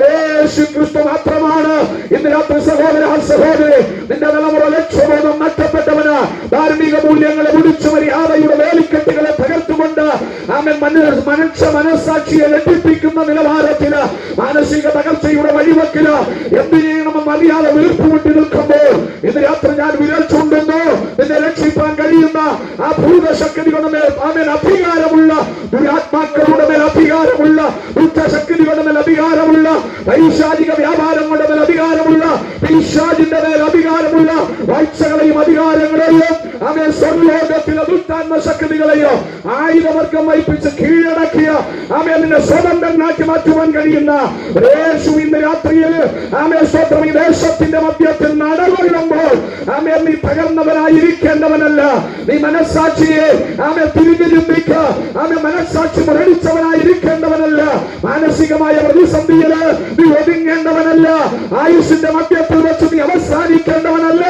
യേശു ക്രിസ്തു മാത്രമാണ്. ഇന്ന് രാത്രി സഹോദര സഹോദരി, നിന്റെ തലമുറ ലക്ഷ്യബോധം നഷ്ടപ്പെട്ടവന്, ധാർമ്മിക മൂല്യങ്ങളെ വിളിച്ചു മര്യാദയുടെ വേലിക്കെട്ടുകളെ തകർത്തുകൊണ്ട് ആമേൻ മനുഷ്യ മനസ്സാക്ഷിയെ ലഭിപ്പിക്കുന്ന നിലവാരത്തില് മാനസിക തകർച്ചയുടെ വഴിവെക്കില് എന്ത് ചെയ്യണമെന്ന് അറിയാതെ വീർപ്പുമുട്ടി നിൽക്കുമ്പോൾ ഇന്ന് രാത്രി ഞാൻ വിരൽ ചൂണ്ടുന്നു, നിന്നെ രക്ഷിപ്പാൻ കഴിയുന്ന ആ ഭൂതശക്തികളുടെ മേൽ ആമേൻ അധികാരമുള്ള, ദുരാത്മാക്കളുടെ മേൽ അധികാരമുള്ള, ദുഷ്ടശക്തികളുടെ മേൽ അധികാരമുള്ള, പൈശാചിക വ്യാപാരങ്ങളുടെ മേൽ അധികാരമുള്ള, പിശാചിന്റെ മേൽ അധികാരമുള്ള വാഴ്ചകളെയും അധികാരങ്ങളെയും ആമേൻ സ്വർഗ്ഗലോകത്തിലെ ദുഷ്ടാത്മ ശക്തികളെയോ ആയുധവർഗം വഹിപ്പിച്ച് കീഴടക്കിയ ആമേൻ നിന്നെ സ്വതന്ത്രനാക്കി മാറ്റുവാൻ കഴിയുന്ന യേശു ഇന്ന് രാത്രിയിൽ ആമേൻ സ്തോത്രം ഈ ദേശത്തിന്റെ മധ്യത്തിൽ നടകൊള്ളുമ്പോൾ ആമേൻ നീ തകർന്നവനായിരിക്കേണ്ടവനല്ല. നീ മനസ്സാക്ഷിയെ ആമേൻ തിരിഞ്ഞു ചിന്തിക്ക. ആമേൻ മനസ്സാക്ഷി മുരടിച്ചവനായിരിക്കേണ്ടവനല്ല. മാനസികമായ പ്രതിസന്ധിയില് നീ ഒതുങ്ങേണ്ടവനല്ല. ആയുഷിന്റെ മധ്യത്തിൽ വെച്ച് നീ അവസാനിക്കേണ്ടവനല്ല.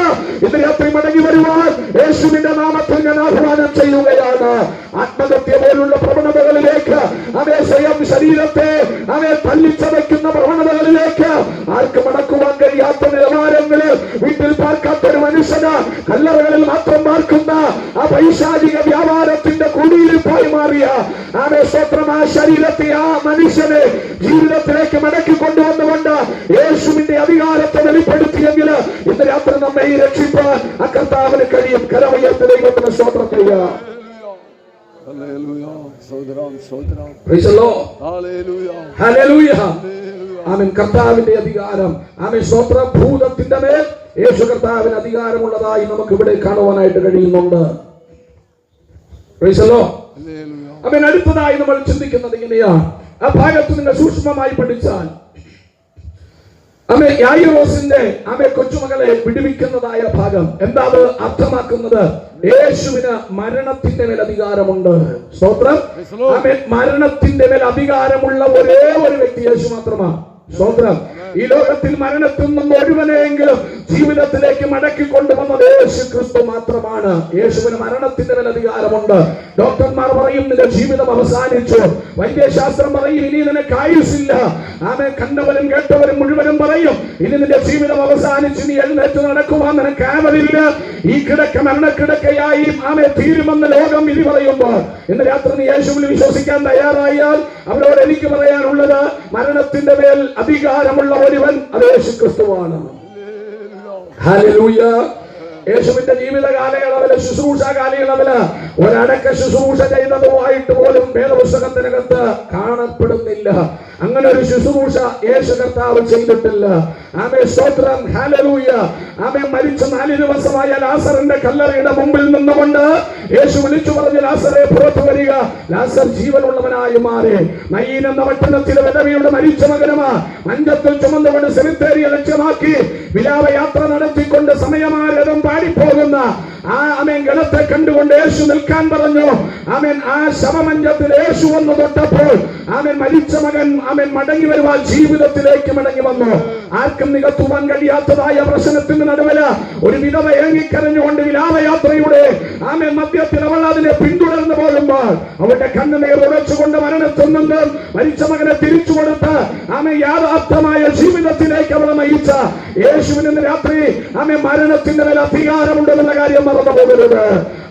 ഇന്ന് രാത്രി മടങ്ങി വരുവാൻ യേശുവിന്റെ നാമത്തിൽ ഞാൻ ആഹ്വാനം ചെയ്യുകയാണ്. ആത്മഹത്യ പോലുള്ള പ്രവണതകളിലേക്ക്, അവയെ സ്വയം ശരീരത്തെ അവയെ തല്ലിച്ചതയ്ക്കുന്ന പ്രവണതകളിലേക്ക് ആർക്ക് മടക്കുവാൻ കഴിയാത്ത നിലവാരങ്ങളിൽ വീട്ടിൽ പാർക്കാത്തൊരു മനുഷ്യന് കല്ലറകളിൽ മാത്രം പാർക്കുന്ന ആ പൈശാചിക വ്യാപാരത്തിന്റെ കുടിയിരിപ്പായി മാറിയ ആമേ സ്തോത്രം ആ ശരീരത്തെ ആ മനുഷ്യനെ ജീവിതത്തിലേക്ക് മടക്കി കൊണ്ടുവന്നുകൊണ്ട് യേശുവിന്റെ അധികാരത്തെ വെളിപ്പെടുത്തിയെങ്കിൽ ഇന്ന് രാത്രി നമ്മെ രക്ഷിപ്പാൻ ആ കർത്താവിന് കഴിയും. കരമയത്ത് ദൈവത്തിന് സ്തോത്രം ചെയ്യുക. ആമേൻ. കർത്താവിന്റെ അധികാരം ആമേൻ സ്തോത്രം ഭൂതത്തിന്റെ മേൽ യേശു കർത്താവിന് അധികാരമുള്ളതായി നമുക്ക് ഇവിടെ കാണുവാനായിട്ട് കഴിയുന്നുണ്ട്. ആമേൻ. അടുത്തതായി നമ്മൾ ചിന്തിക്കുന്നത് ഇങ്ങനെയാണ്. ആ ഭാഗത്ത് നിങ്ങൾ സൂക്ഷ്മമായി പഠിച്ചാൽ ആമേൻ യായിറോസിന്റെ ആമേൻ കൊച്ചുമകളെ വിടുവിക്കുന്നതായ ഭാഗം എന്താ അത് അർത്ഥമാക്കുന്നത്? യേശുവിന് മരണത്തിന്റെ മേൽ അധികാരമുണ്ട്. സ്തോത്രം. ആമേൻ. മരണത്തിന്റെ മേൽ അധികാരമുള്ള ഒരേ ഒരു വ്യക്തി യേശു മാത്രമാണ്. സ്തോത്രം. ഈ ലോകത്തിൽ മരണത്തിൽ നിന്ന് ഒരുവനെയെങ്കിലും ജീവിതത്തിലേക്ക് മടക്കി കൊണ്ടുവന്നത് യേശു ക്രിസ്തു മാത്രമാണ്. യേശുവിന് മരണത്തിന്റെ മേൽ അധികാരമുണ്ട്. ഡോക്ടർമാർ പറയും നിന്റെ ജീവിതം അവസാനിച്ചു. വൈദ്യശാസ്ത്രം പറയും ഇനി നിനക്ക് ആയുസില്ല. ആമേൻ. കണ്ടവരും കേട്ടവരും മുഴുവനും പറയും ഇനി നിന്റെ ജീവിതം അവസാനിച്ചു, നീ എഴുന്നേറ്റ് നടക്കുവാൻ നിനക്ക് ആവതില്ല. ഈ കിടക്ക മരണക്കിടക്കയായി ആമേ തീരുമെന്ന് ലോകം വിധി പറയുമ്പോൾ ഇന്ന് രാത്രി നീ യേശുവിൽ വിശ്വസിക്കാൻ തയ്യാറായാൽ അവരോട് എനിക്ക് പറയാനുള്ളത് മരണത്തിന്റെ മേൽ അധികാരമുള്ള ഒരുവൻ അത് യേശു ക്രിസ്തുവാണ്. ഹല്ലേലൂയ. യേശുവിന്റെ ജീവിത കാലയളവില് ശുശ്രൂഷ കാലയളവില് ഒരടക്ക ശുശ്രൂഷ ചെയ്തതുമായിട്ട് പോലും വേദപുസ്തകത്തിനകത്ത് കാണപ്പെടുന്നില്ല. അങ്ങനെ ഒരു ശുശ്രൂഷ യേശു കർത്താവ് ചെയ്തിട്ടില്ല. ആമേൻ. സ്തോത്രം. ഹല്ലേലൂയ. ആമേൻ. മരിച്ച 4 ദിവസമായ ലാസറിന്റെ കല്ലറയുടെ മുമ്പിൽ നിന്നുകൊണ്ട് യേശു വിളിച്ചു പറഞ്ഞു ലാസറെ പുറത്തു വരിക. ലാസർ ജീവനുള്ളവനായി മാറി. നയീൻ എന്ന പട്ടണത്തിലെ വിധവയുടെ മരിച്ച മകനുമാ മഞ്ചത്തിൽ ചുമന്നുകൊണ്ട് സെമിത്തേരിയെ ലക്ഷ്യമാക്കി വിലാപയാത്ര നടത്തിക്കൊണ്ട് സമയമാരതം പാടിപ്പോകുന്ന ആ ആമേൻ ഗണത്തെ കണ്ടുകൊണ്ട് യേശു നിൽക്കാൻ പറഞ്ഞു. ആമേൻ. ആ ശവമഞ്ചത്തിൽ യേശു വന്നു തൊട്ടപ്പോൾ ആമേൻ മരിച്ച മകൻ ആമേൻ മടങ്ങി വരുവാൻ ജീവിതത്തിലേക്ക് മടങ്ങി വന്നു. ആർക്കും നികത്തുവാൻ കഴിയാത്തതായ പ്രശ്നത്തിന് നടുവില് ഒരു വിധവ ഏങ്ങിക്കരഞ്ഞുകൊണ്ട് വിലാപയാത്രയുടെ ആമേൻ മധ്യത്തിൽ അവൾ അതിനെ പിന്തുടർന്നു പോകുമ്പോൾ അവളുടെ കണ്ണുനീർ ഉടച്ചുകൊണ്ട് മരണത്തിൽ നിന്ന് മരിച്ച മകനെ തിരിച്ചു കൊടുത്ത് ആമേൻ യാഥാർത്ഥമായ ജീവിതത്തിലേക്ക് അവളെ നയിച്ച യേശുവിന് രാത്രി ആമേൻ മരണത്തിന്റെ മേൽ അധികാരമുണ്ടെന്നുള്ള കാര്യം മറന്നു പോകരുത്.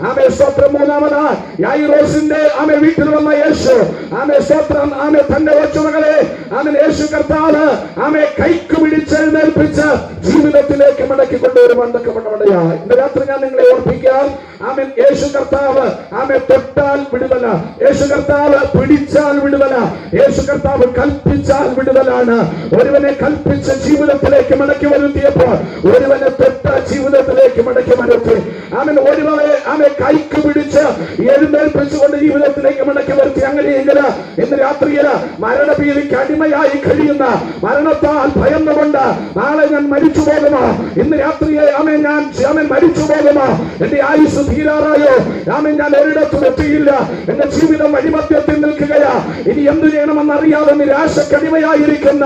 ആമേൻ. സ്തോത്രം. മൂന്നാമത് യായിറോസിന്റെ ആമേൻ വീട്ടിൽ വന്ന യേശു ആമേൻ സ്തോത്രം ആമേൻ തന്റെ കൊച്ചുമകളെ ആമേൻ യേശു കർത്താവ് ആമേൻ കൈക്ക് പിടിച്ചെഴുന്നേൽപ്പിച്ച് ജീവിതത്തിലേക്ക് മടക്കി കൊണ്ടുവരുവാൻ തക്കവണ്ണമടയാ. ഇന്ന് രാത്രി ഞാൻ നിങ്ങളെ ഓർപ്പിക്കാം. ആമേൻ. യേശു കർത്താവ് ആമേൻ തൊട്ടാൽ വിടുതല, യേശു കർത്താവ് പിടിച്ചാൽ വിടുതല, യേശു കർത്താവ് കൽപ്പിച്ചാൽ വിടുതലാണ്. ഒരുവനെ കൽപ്പിച്ച് ജീവിതത്തിലേക്ക് മടക്കി വരുത്തിയപ്പോൾ ഒരുവനെ തൊട്ട ജീവിതത്തിലേക്ക് മടക്കി വരുത്തി. ആമേൻ. ഒരുവനെ ആമേൻ കൈക്ക് പിടിച്ച് എഴുന്നേൽപ്പിച്ചുകൊണ്ട് ജീവിതത്തിലേക്ക് മടക്കി വരുത്തി. അങ്ങനെയെങ്കിൽ ഇന്ന് രാത്രിയിൽ മരണഭീതിക്ക് അടിമയായി കഴിയുന്ന, മരണത്താൽ ഭയന്നുകൊണ്ട് നാളെ ഞാൻ മരിച്ചു പോകുമോ, ഇന്ന് രാത്രിയെ ആമേൻ ഞാൻ ആമേൻ മരിച്ചു പോകുമോ, എന്റെ ആയുസ് തീരാറായോ, ആമേൻ ഞാൻ ഒരിടത്തും എത്തിയില്ല, എന്റെ ജീവിതം വഴിമധ്യത്തിൽ നിൽക്കുകയാ, ഇനി എന്തു ചെയ്യണമെന്ന് അറിയാതെ നിരാശക്കടിമയായിരിക്കുന്ന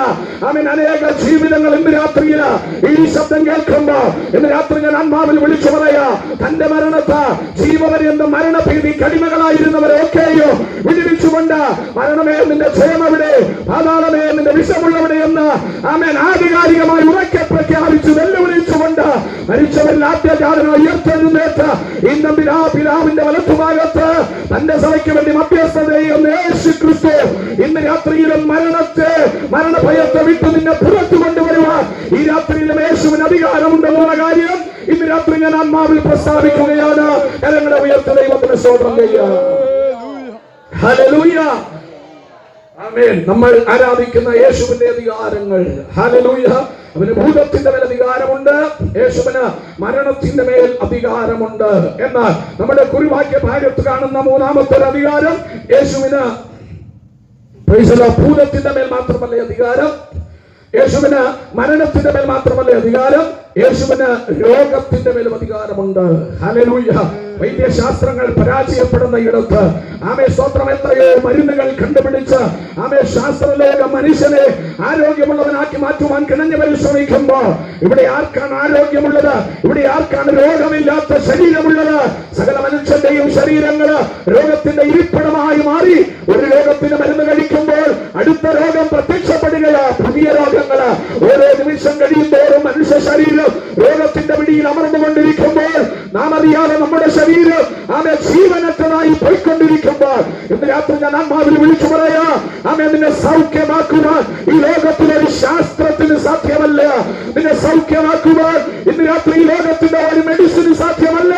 ആമേൻ അനേക ജീവിതങ്ങൾ ഇന്ന് രാത്രിയിൽ ഈ ശബ്ദം കേൾക്കുമ്പോ ഇന്ന് രാത്രി ഞാൻ ആത്മാവിൽ വിളിച്ചു പറയാ തന്റെ മരണത്താ ജീവപര്യന്തം മരണഭീതി കടിമകളായിരുന്നവരെയൊക്കെയോ വിടുവിച്ചുകൊണ്ട് മരണമേ നിന്റെ ജയമെവിടെ, പാതാളമേ നിന്റെ വിഷമുള്ളവിടെ എന്ന് ആമേൻ ആധികാരികമായി ഉറക്കെ പ്രഖ്യാപിച്ചു വെല്ലുവിളിച്ചുകൊണ്ട് മരിച്ചവരിൽ ആദ്യജാതനായി ഉയർത്തെഴുന്നേറ്റ് ഇന്നും പിതാവിന്റെ വലത്തുഭാഗത്ത് തന്റെ സഭയ്ക്ക് വേണ്ടി മധ്യസ്ഥത ചെയ്യുന്ന യേശു ക്രിസ്തു ഇന്ന് രാത്രിയിലും മരണഭയത്തെ വിട്ടു നിന്നെ പുറത്തു കൊണ്ടുവരുവാൻ ഈ രാത്രിയിലും യേശുവിന് അധികാരമുണ്ടെന്നുള്ള കാര്യം ഇന്ന് രാത്രി ഞാൻ ആത്മാവിൽ പ്രസ്താവിക്കുകയാണ്. കരങ്ങളെ ഉയർത്തി ദൈവത്തിന് സ്തോത്രം ചെയ്യാം. ഹല്ലേലൂയ. ആമേൻ. നമ്മൾ ആരാധിക്കുന്ന യേശുവിന്റെ അധികാരങ്ങൾ. ഹല്ലേലൂയ. അവന് ഭൂതത്തിന്റെ മേൽ അധികാരമുണ്ട്, യേശുവിന് മരണത്തിന്റെ മേൽ അധികാരമുണ്ട്. എന്നാൽ നമ്മുടെ കുറിവാക്യ ഭാഗത്ത് കാണുന്ന മൂന്നാമത്തെ അധികാരം യേശുവിന് ഭൂതത്തിന്റെ മേൽ മാത്രമല്ല അധികാരം, യേശുവിന് മരണത്തിന്റെ മേൽ മാത്രമല്ല അധികാരം, യേശുവിന് രോഗത്തിന്റെ മേലും അധികാരമുണ്ട്. ഹല്ലേലൂയ. വൈദ്യശാസ്ത്രങ്ങൾ പരാജയപ്പെടുന്ന ഇടത്ത് ആമേ സ്തോത്രം, എത്രയോ മരുന്നുകൾ കണ്ടുപിടിച്ച് ആമേ ശാസ്ത്രലോക മനുഷ്യനെ ആരോഗ്യമുള്ളവനാക്കി മാറ്റുവാൻ കിണഞ്ഞു പരിശ്രമിക്കുമ്പോൾ ഇവിടെ ആർക്കാണ് ആരോഗ്യമുള്ളത്? ഇവിടെ ആർക്കാണ് രോഗമില്ലാത്ത ശരീരമുള്ളത്? സകല മനുഷ്യന്റെയും ശരീരങ്ങള് രോഗത്തിന്റെ ഇരിപ്പിടമായി മാറി. ഒരു രോഗത്തിന് മരുന്ന് കഴിക്കുമ്പോൾ അടുത്ത രോഗം പ്രത്യക്ഷപ്പെടുകയാ. പുതിയ രോഗങ്ങള് ഓരോ നിമിഷം കഴിയുമ്പോഴും മനുഷ്യ ശരീരം രോഗത്തിന്റെ പിടിയിൽ അമർന്നുകൊണ്ടിരിക്കുമ്പോൾ നാം അറിയാതെ നമ്മുടെ ശരീരം ആമേ ജീവനറ്റതായി പോയിക്കൊണ്ടിരിക്കുമ്പോൾ ഇന്ന് രാത്രി ഞാൻ ആത്മാവിൽ വിളിച്ചു പറയാ, ആമേ നിന്നെ സൗഖ്യമാക്കുവാൻ ഈ ലോകത്തിലൊരു ശാസ്ത്രത്തിന് സാധ്യമല്ല. നിന്നെ സൗഖ്യമാക്കുവാൻ ഇന്ന് രാത്രി ഈ ലോകത്തിന്റെ ഒരു മെഡിസിന് സാധ്യമല്ല.